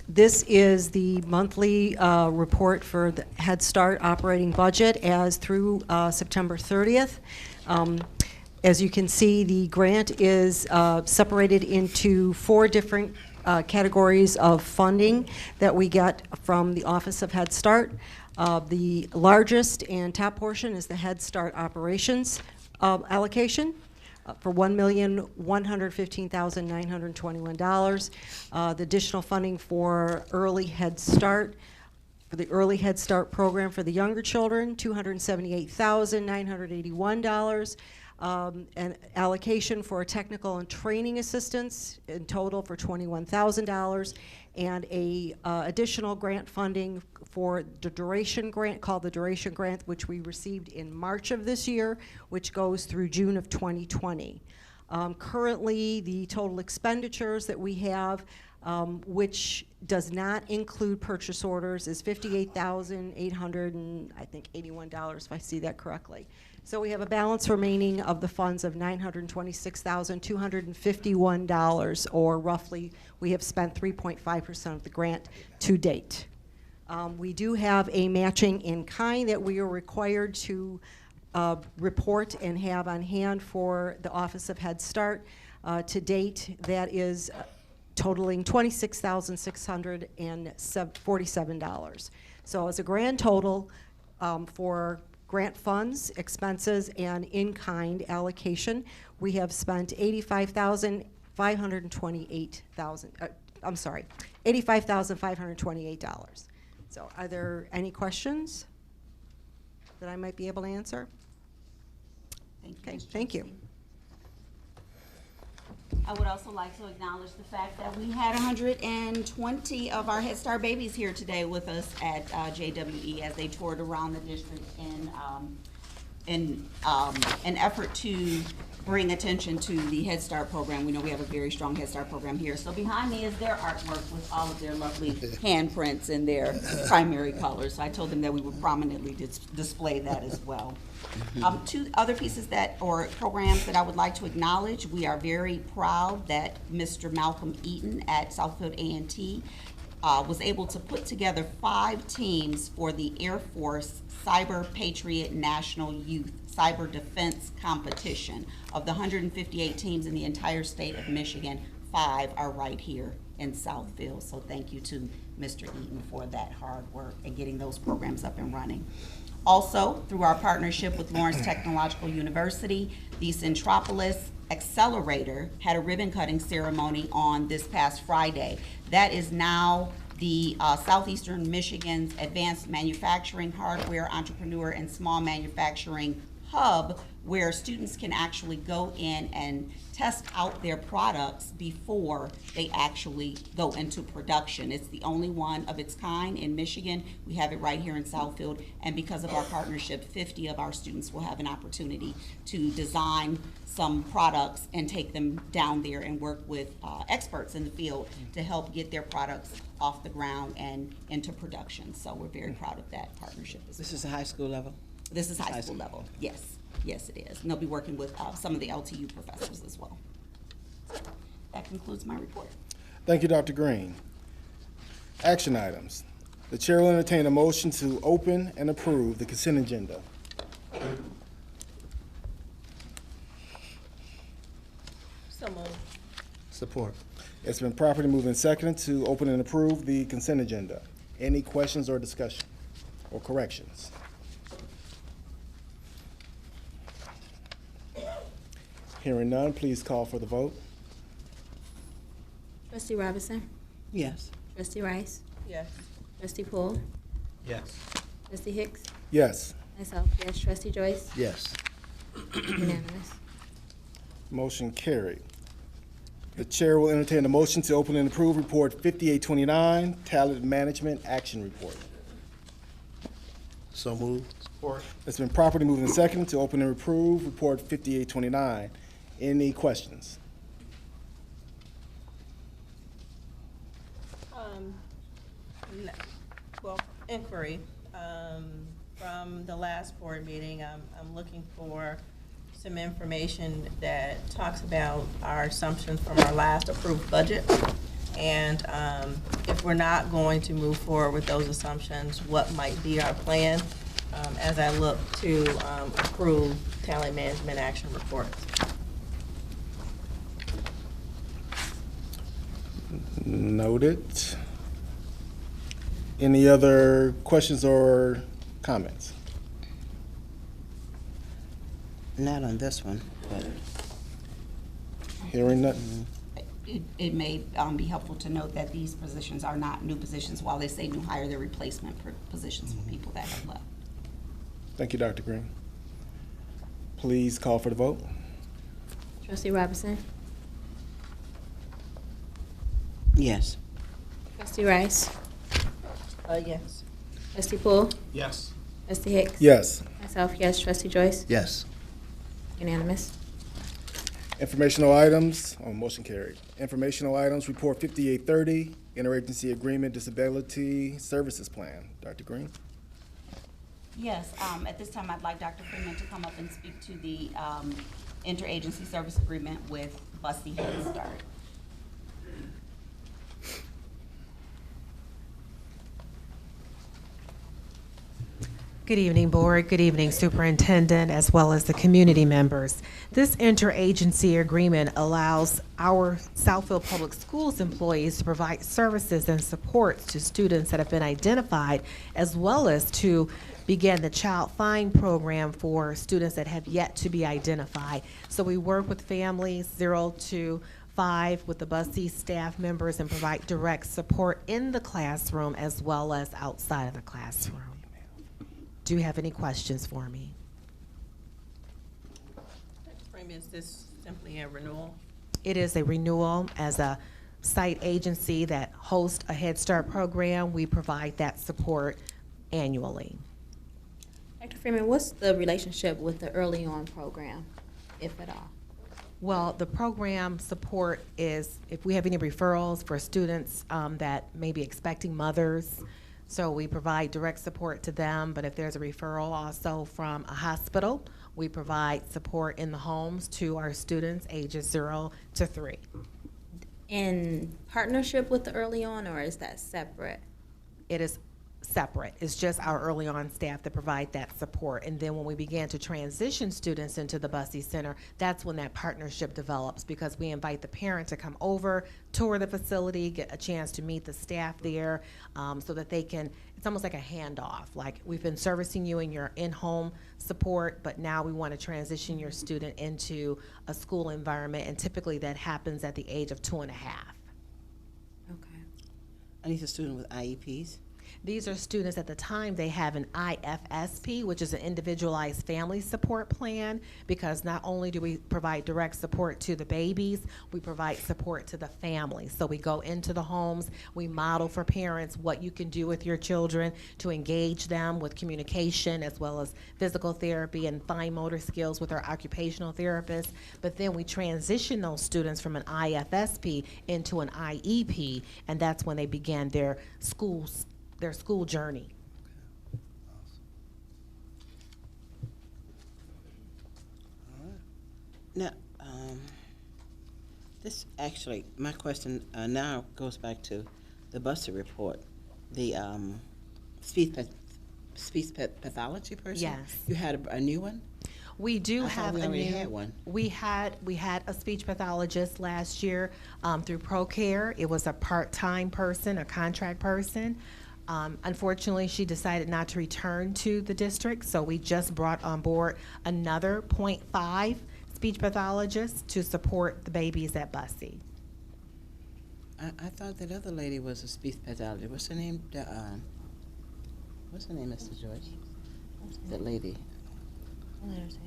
This is the monthly report for the Head Start operating budget as through September 30th. As you can see, the grant is separated into 4 different categories of funding that we get from the Office of Head Start. The largest and top portion is the Head Start operations allocation for $1,115,921. The additional funding for early Head Start, for the early Head Start program for the younger children, $278,981. An allocation for technical and training assistance in total for $21,000, and a additional grant funding for the duration grant, called the duration grant, which we received in March of this year, which goes through June of 2020. Currently, the total expenditures that we have, which does not include purchase orders, is $58,881, if I see that correctly. So we have a balance remaining of the funds of $926,251, or roughly we have spent 3.5% of the grant to date. We do have a matching in kind that we are required to report and have on hand for the Office of Head Start. To date, that is totaling $26,647. So as a grand total for grant funds, expenses, and in-kind allocation, we have spent $85,528. So are there any questions that I might be able to answer? Thank you. Okay, thank you. I would also like to acknowledge the fact that we had 120 of our Head Start babies here today with us at JWE as they toured around the district in an effort to bring attention to the Head Start program. We know we have a very strong Head Start program here. So behind me is their artwork with all of their lovely handprints and their primary colors. So I told them that we would prominently display that as well. 2 other pieces or programs that I would like to acknowledge. We are very proud that Mr. Malcolm Eaton at Southfield A&T was able to put together 5 teams for the Air Force Cyber Patriot National Youth Cyber Defense Competition. Of the 158 teams in the entire state of Michigan, 5 are right here in Southfield. So thank you to Mr. Eaton for that hard work and getting those programs up and running. Also, through our partnership with Lawrence Technological University, the Centropolis Accelerator had a ribbon cutting ceremony on this past Friday. That is now the Southeastern Michigan's Advanced Manufacturing Hardware Entrepreneur and Small Manufacturing Hub, where students can actually go in and test out their products before they actually go into production. It's the only one of its kind in Michigan. We have it right here in Southfield, and because of our partnership, 50 of our students will have an opportunity to design some products and take them down there and work with experts in the field to help get their products off the ground and into production. So we're very proud of that partnership as well. This is a high school level? This is high school level, yes. Yes, it is. And they'll be working with some of the LTU professors as well. That concludes my report. Thank you, Dr. Green. Action items. The chair will entertain a motion to open and approve the consent agenda. So moved. Support. It's been properly moved and seconded to open and approve the consent agenda. Any questions or discussion or corrections? Hearing none, please call for the vote. Trustee Robinson? Yes. Trustee Rice? Yes. Trustee Poole? Yes. Trustee Hicks? Yes. Myself, yes. Trustee Joyce? Yes. Unanimous. Motion carried. The chair will entertain a motion to open and approve Report 5829, Talent Management Action Report. So moved. Support. It's been properly moved and seconded to open and approve Report 5829. Any questions? Well, inquiry. From the last board meeting, I'm looking for some information that talks about our assumptions from our last approved budget. And if we're not going to move forward with those assumptions, what might be our plan as I look to approve talent management action reports. Noted. Any other questions or comments? Not on this one, but. Hearing none. It may be helpful to note that these positions are not new positions. While they say new hire, they're replacement positions for people that have left. Thank you, Dr. Green. Please call for the vote. Trustee Robinson? Yes. Trustee Rice? Yes. Trustee Poole? Yes. Trustee Hicks? Yes. Myself, yes. Trustee Joyce? Yes. Unanimous. Informational items, motion carried. Informational items, Report 5830, Interagency Agreement Disability Services Plan. Dr. Green? Yes, at this time, I'd like Dr. Freeman to come up and speak to the interagency service agreement with Bussey Head Start. Good evening, Board. Good evening, Superintendent, as well as the community members. This interagency agreement allows our Southfield Public Schools employees to provide services and supports to students that have been identified, as well as to begin the Child Find program for students that have yet to be identified. So we work with families 0 to 5 with the Bussey staff members and provide direct support in the classroom as well as outside of the classroom. Do you have any questions for me? Dr. Freeman, is this simply a renewal? It is a renewal. As a site agency that hosts a Head Start program, we provide that support annually. Dr. Freeman, what's the relationship with the Early On program, if at all? Well, the program support is if we have any referrals for students that may be expecting mothers, so we provide direct support to them, but if there's a referral also from a hospital, we provide support in the homes to our students ages 0 to 3. In partnership with the Early On, or is that separate? It is separate. It's just our Early On staff that provide that support. And then when we began to transition students into the Bussey Center, that's when that partnership develops, because we invite the parent to come over, tour the facility, get a chance to meet the staff there, so that they can, it's almost like a handoff. Like, we've been servicing you in your in-home support, but now we want to transition your student into a school environment, and typically that happens at the age of 2.5. Okay. And these are students with IEPs? These are students at the time they have an IFSP, which is an individualized family support plan, because not only do we provide direct support to the babies, we provide support to the families. So we go into the homes, we model for parents what you can do with your children to engage them with communication as well as physical therapy and fine motor skills with our occupational therapists. But then we transition those students from an IFSP into an IEP, and that's when they begin their school journey. Now, this actually, my question now goes back to the Bussey report. The speech pathology person? Yes. You had a new one? We do I thought have we a already new. had one. We had a speech pathologist last year through ProCare. It was a part-time person, a contract person. Unfortunately, she decided not to return to the district, so we just brought on board another .5 speech pathologists to support the babies at Bussey. I thought that other lady was a speech pathologist. What's her name? What's her name, Mr. Joyce? That lady.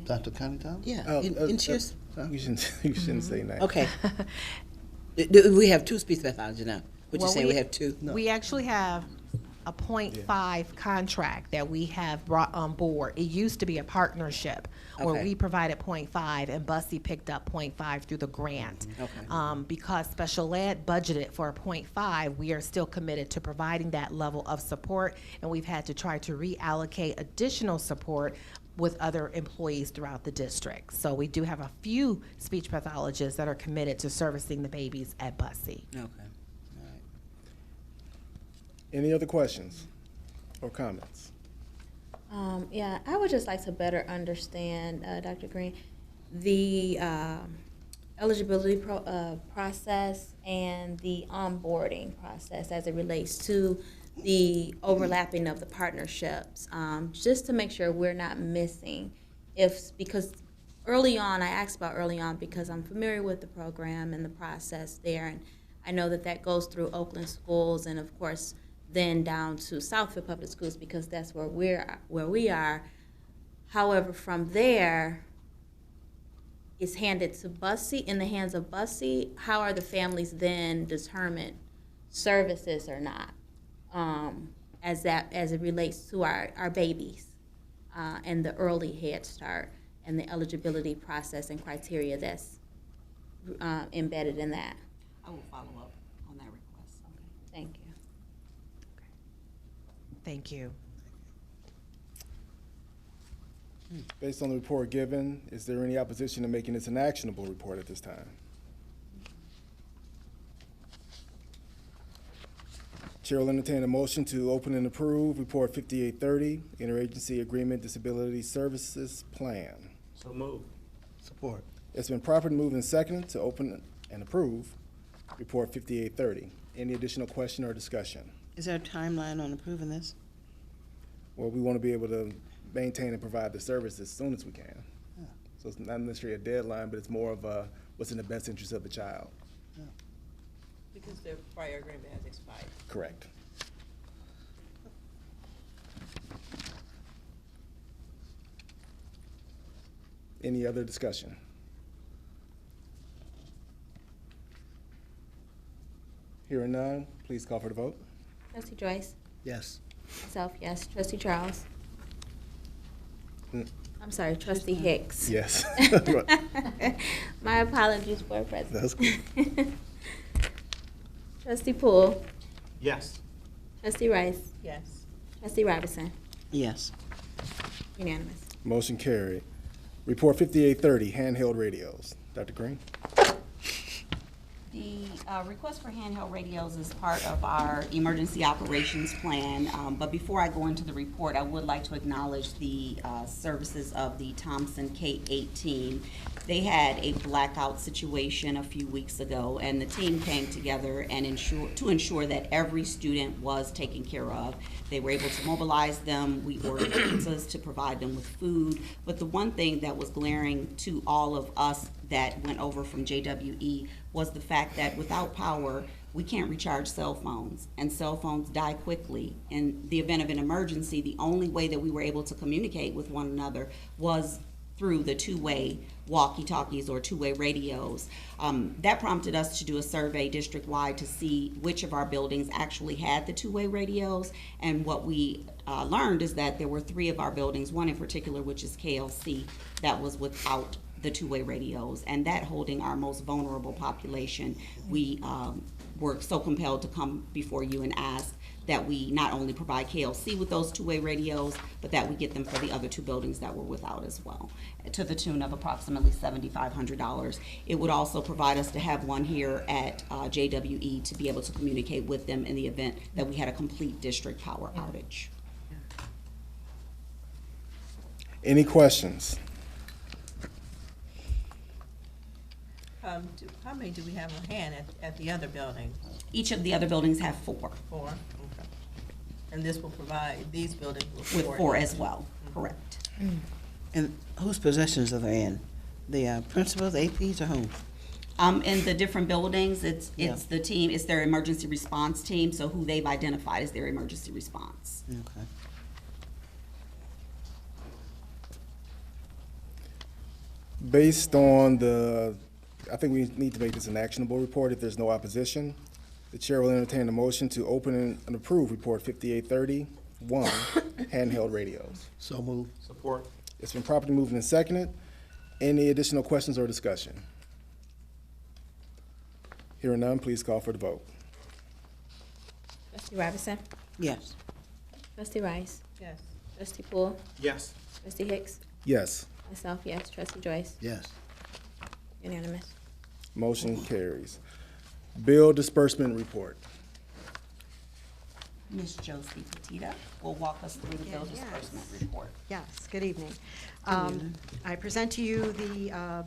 Dr. Connie Thomas? Yeah. Oh, and she was, You shouldn't say that. okay. Do we have two speech pathologists now? Would you Well, say we have two? We actually have a .5 contract that we have brought on board. It used to be a partnership where Okay. we provided .5 and Bussey picked up .5 through the grant. Okay. Because special ed budgeted for a .5, we are still committed to providing that level of support, and we've had to try to reallocate additional support with other employees throughout the district. So we do have a few speech pathologists that are committed to servicing the babies at Bussey. Okay. Any other questions or comments? Yeah, I would just like to better understand, Dr. Green, the eligibility process and the onboarding process as it relates to the overlapping of the partnerships, just to make sure we're not missing. Because early on, I asked about early on because I'm familiar with the program and the process there, and I know that that goes through Oakland schools and of course then down to Southfield Public Schools because that's where we are. However, from there, it's handed to Bussey, in the hands of Bussey. How are the families then determined services or not, as it relates to our babies and the early Head Start and the eligibility process and criteria that's embedded in that? I will follow up on that request. Okay, thank you. Thank you. Based on the report given, is there any opposition to making this an actionable report at this time? Chair will entertain a motion to open and approve Report 5830, Interagency Agreement Disability Services Plan. So move. Support. It's been properly moved and seconded to open and approve Report 5830. Any additional question or discussion? Is there a timeline on approving this? Well, we want to be able to maintain and provide the service as soon as we can. So it's not necessarily a deadline, but it's more of a, what's in the best interest of the child. Because the prior agreement has expired. Correct. Any other discussion? Hearing none, please call for the vote. Trustee Joyce? Yes. Myself, yes. Trustee Charles? Mm. I'm sorry, Trustee Hicks. Yes. My apologies, Board President. That's good. Trustee Poole? Yes. Trustee Rice? Yes. Trustee Robinson? Yes. Unanimous. Motion carried. Report 5830, handheld radios. Dr. Green? The request for handheld radios is part of our emergency operations plan, but before I go into the report, I would like to acknowledge the services of the Thompson K-18. They had a blackout situation a few weeks ago, and the team came together and ensure that every student was taken care of. They were able to mobilize them. We ordered pizzas to provide them with food, but the one thing that was glaring to all of us that went over from JWE was the fact that without power, we can't recharge cell phones, and cell phones die quickly. In the event of an emergency, the only way that we were able to communicate with one another was through the two-way walkie-talkies or two-way radios. That prompted us to do a survey district-wide to see which of our buildings actually had the two-way radios, and what we learned is that there were 3 of our buildings, one in particular, which is KLC, that was without the two-way radios, and that holding our most vulnerable population, we were so compelled to come before you and ask that we not only provide KLC with those two-way radios, but that we get them for the other 2 buildings that were without as well, to the tune of approximately $7,500. It would also provide us to have one here at JWE to be able to communicate with them in the event that we had a complete district power outage. Any questions? How many do we have on hand at the other buildings? Each of the other buildings have 4. 4, okay. And this will provide, these buildings will With 4 as well, correct. And whose possessions are they in? The principals, APs, or whom? In the different buildings, it's Yeah. the team, it's their emergency response team, so who they've identified as their emergency response. Okay. Based on I think we need to make this an actionable report if there's no opposition. The chair will entertain a motion to open and approve Report 5831, handheld radios. So moved. Support. It's been properly moved and seconded. Any additional questions or discussion? Hearing none, please call for the vote. Trustee Robinson? Yes. Trustee Rice? Yes. Trustee Poole? Yes. Trustee Hicks? Yes. Myself, yes. Trustee Joyce? Yes. Unanimous. Motion carries. Bill disbursement report. Ms. Josie Petita will walk us through the bill disbursement report. Yes, good evening. I present to you the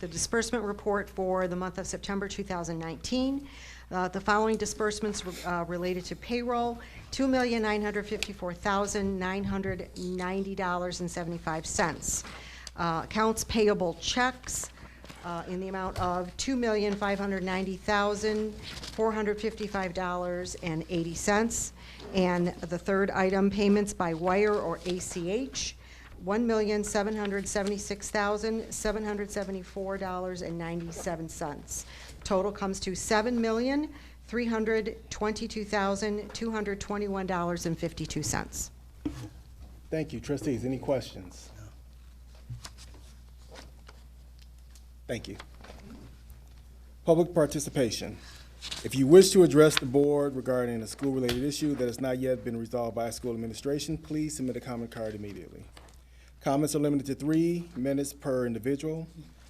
disbursement report for the month of September 2019. The following disbursements related to payroll: $2,954,990.75. Accounts payable checks in the amount of $2,590,455.80. And the third item, payments by wire or ACH, $1,776,774.97. Total comes to $7,322,221.52. Thank you. Trustees, any questions? Thank you. Public participation. If you wish to address the board regarding a school-related issue that has not yet been resolved by school administration, please submit a comment card immediately. Comments are limited to 3 minutes per individual.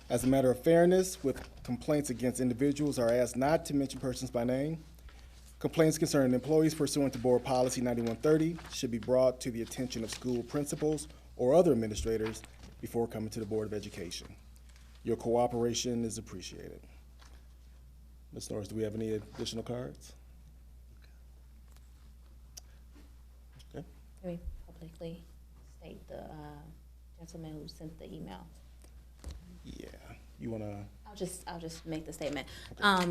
As a matter of fairness, with complaints against individuals are asked not to mention persons by name. Complaints concerning employees pursuant to Board Policy 9130 should be brought to the attention of school principals or other administrators before coming to the Board of Education. Your cooperation is appreciated. Ms. Norris, do we have any additional cards? Okay. Can we publicly state the gentleman who sent the email? Yeah, you wanna? I'll just make the statement.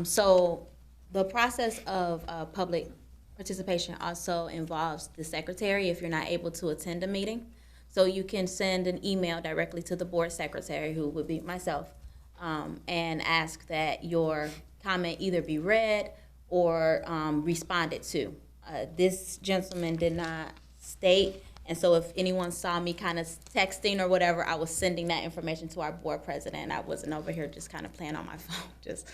So the process of public participation also involves the secretary if you're not able to attend a meeting. So you can send an email directly to the board secretary, who would be myself, and ask that your comment either be read or responded to. This gentleman did not state, and so if anyone saw me kind of texting or whatever, I was sending that information to our board president. I wasn't over here just kind of playing on my phone, just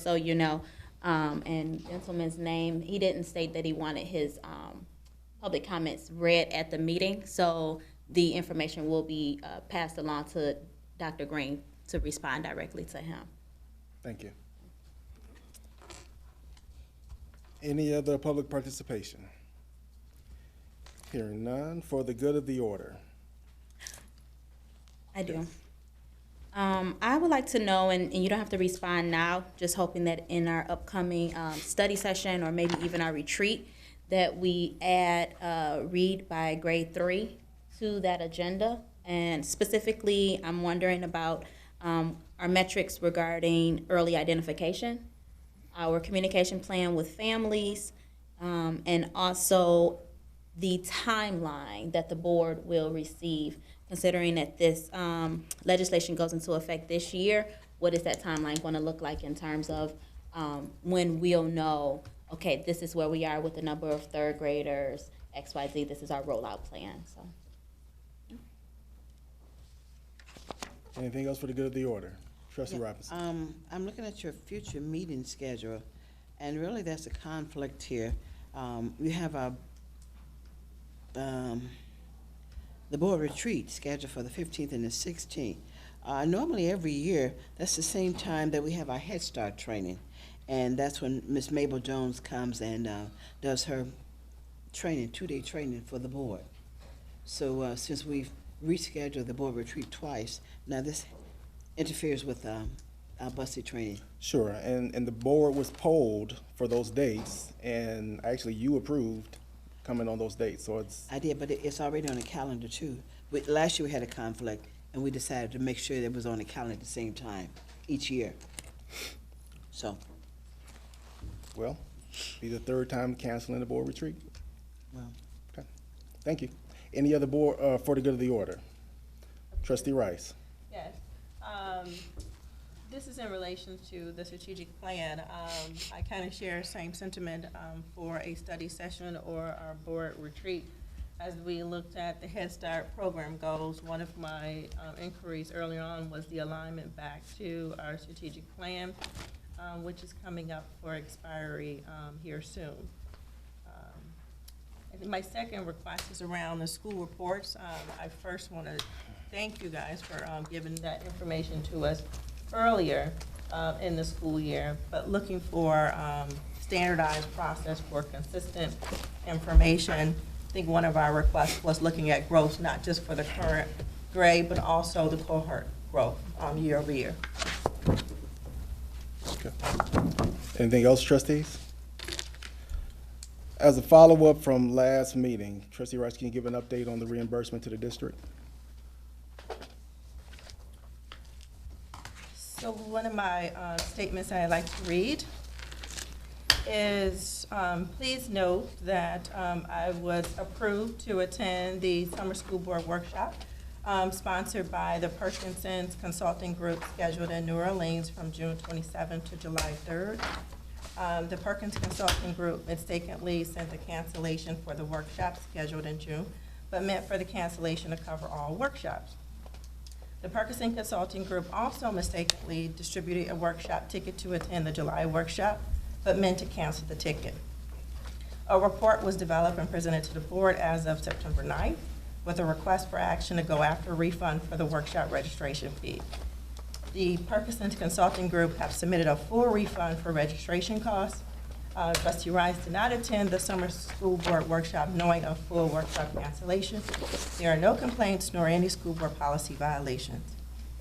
so you know. And gentleman's name, he didn't state that he wanted his public comments read at the meeting, so the information will be passed along to Dr. Green to respond directly to him. Thank you. Any other public participation? Hearing none, for the good of the order. I do. I would like to know, and you don't have to respond now, just hoping that in our upcoming study session or maybe even our retreat, that we add read by grade 3 to that agenda. And specifically, I'm wondering about our metrics regarding early identification, our communication plan with families, and also the timeline that the board will receive, considering that this legislation goes into effect this year. What is that timeline going to look like in terms of when we'll know, okay, this is where we are with the number of third graders, XYZ, this is our rollout plan. So. Anything else for the good of the order? Trustee Robinson. I'm looking at your future meeting schedule, and really there's a conflict here. We have the board retreat scheduled for the 15th and the 16th. Normally every year, that's the same time that we have our Head Start training. And that's when Ms. Mabel Jones comes and does her training, 2-day training for the board. So since we've rescheduled the board retreat twice, now this interferes with our busted training. Sure, and the board was polled for those dates, and actually you approved coming on those dates, so it's... I did, but it's already on the calendar too. Last year we had a conflict, and we decided to make sure that it was on the calendar at the same time each year. So, Well, be the third time canceling the board retreat. well, Okay, thank you. Any other board, for the good of the order? Trustee Rice. Yes. This is in relation to the strategic plan. I kind of share the same sentiment for a study session or our board retreat. As we looked at the Head Start program goals, one of my inquiries earlier on was the alignment back to our strategic plan, which is coming up for expiry here soon. And my second request is around the school reports. I first want to thank you guys for giving that information to us earlier in the school year, but looking for standardized process for consistent information. I think one of our requests was looking at growth, not just for the current grade, but also the cohort growth year over year. Okay. Anything else, trustees? As a follow-up from last meeting, Trustee Rice, can you give an update on the reimbursement to the district? So one of my statements I'd like to read is, please note that I was approved to attend the Summer School Board Workshop sponsored by the Perkinson's Consulting Group scheduled in New Orleans from June 27th to July 3rd. The Perkins Consulting Group mistakenly sent a cancellation for the workshop scheduled in June, but meant for the cancellation to cover all workshops. The Perkinson Consulting Group also mistakenly distributed a workshop ticket to attend the July workshop, but meant to cancel the ticket. A report was developed and presented to the board as of September 9th, with a request for action to go after a refund for the workshop registration fee. The Perkinson Consulting Group have submitted a full refund for registration costs. Trustee Rice did not attend the Summer School Board Workshop knowing of full workshop cancellation. There are no complaints nor any school board policy violations.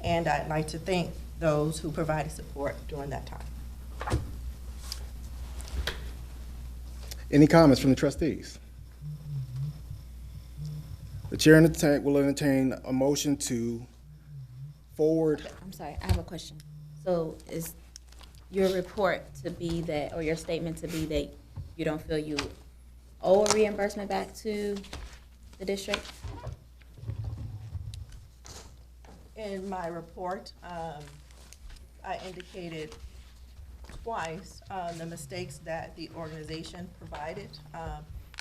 And I'd like to thank those who provided support during that time. Any comments from the trustees? The chair will entertain a motion to forward. I'm sorry, I have a question. So is your report to be that, or your statement to be that you don't feel you owe a reimbursement back to the district? In my report, I indicated twice the mistakes that the organization provided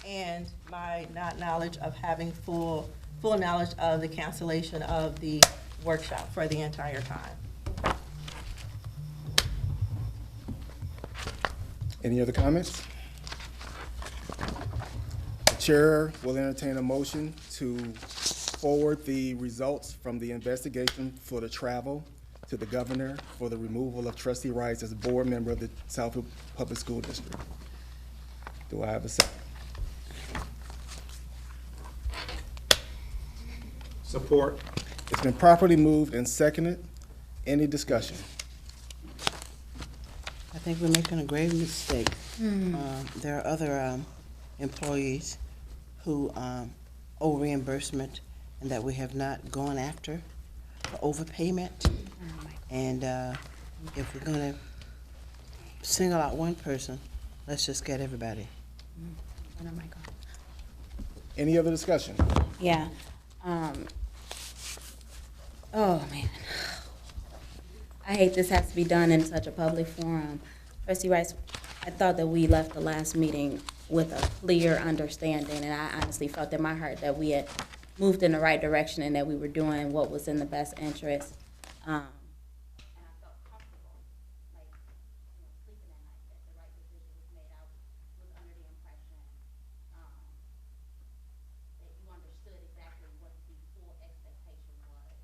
and my not knowledge of having full knowledge of the cancellation of the workshop for the entire time. Any other comments? The chair will entertain a motion to forward the results from the investigation for the travel to the governor for the removal of Trustee Rice as a board member of the Southfield Public School District. Do I have a second? Support. It's been properly moved and seconded. Any discussion? I think we're making a grave mistake. There are other employees who owe reimbursement and that we have not gone after for overpayment. And if we're gonna single out one person, let's just get everybody. Any other discussion? Yeah. Oh, man. I hate this has to be done in such a public forum. Trustee Rice, I thought that we left the last meeting with a clear understanding, and I honestly felt in my heart that we had moved in the right direction and that we were doing what was in the best interest. And I felt comfortable, like, sleeping at night, that the right decision was made. I was under the impression that you understood exactly what the full expectation was.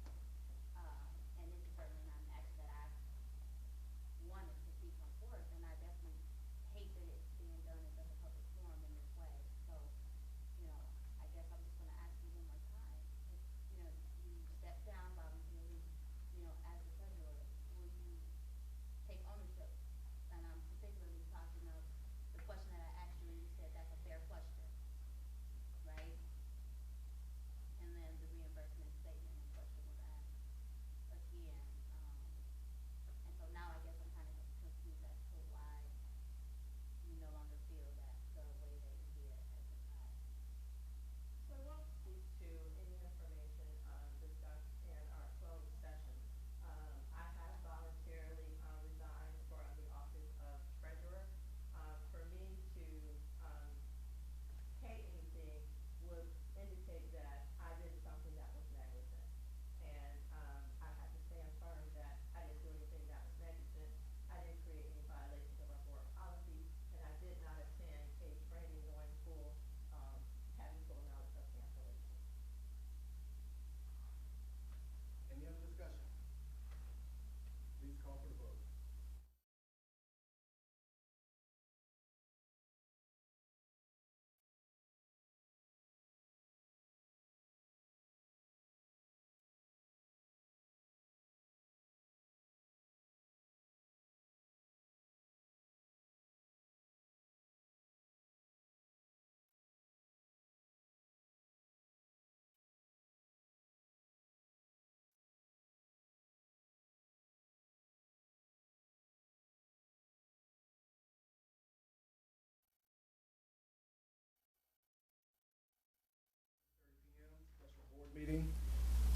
And this is certainly not an act that I wanted to see come forth, and I definitely hate that it's being done in such a public forum in this way. So, I guess I'm just gonna ask you one more time. If, you stepped down voluntarily, as the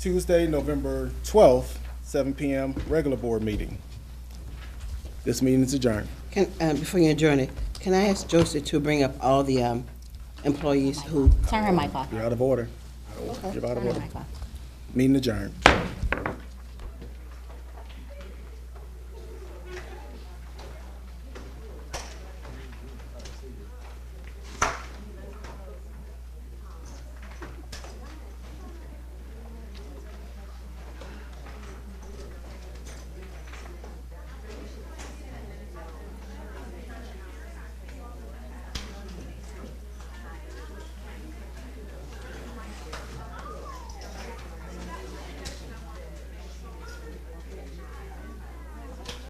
Tuesday, November 12th, 7 p.m., regular board meeting. This meeting is adjourned. Before you adjourn it, can I ask Josie to bring up all the employees who? Turn her mic off. You're out of order. Okay. You're out of Turn her order. mic off. Meeting adjourned.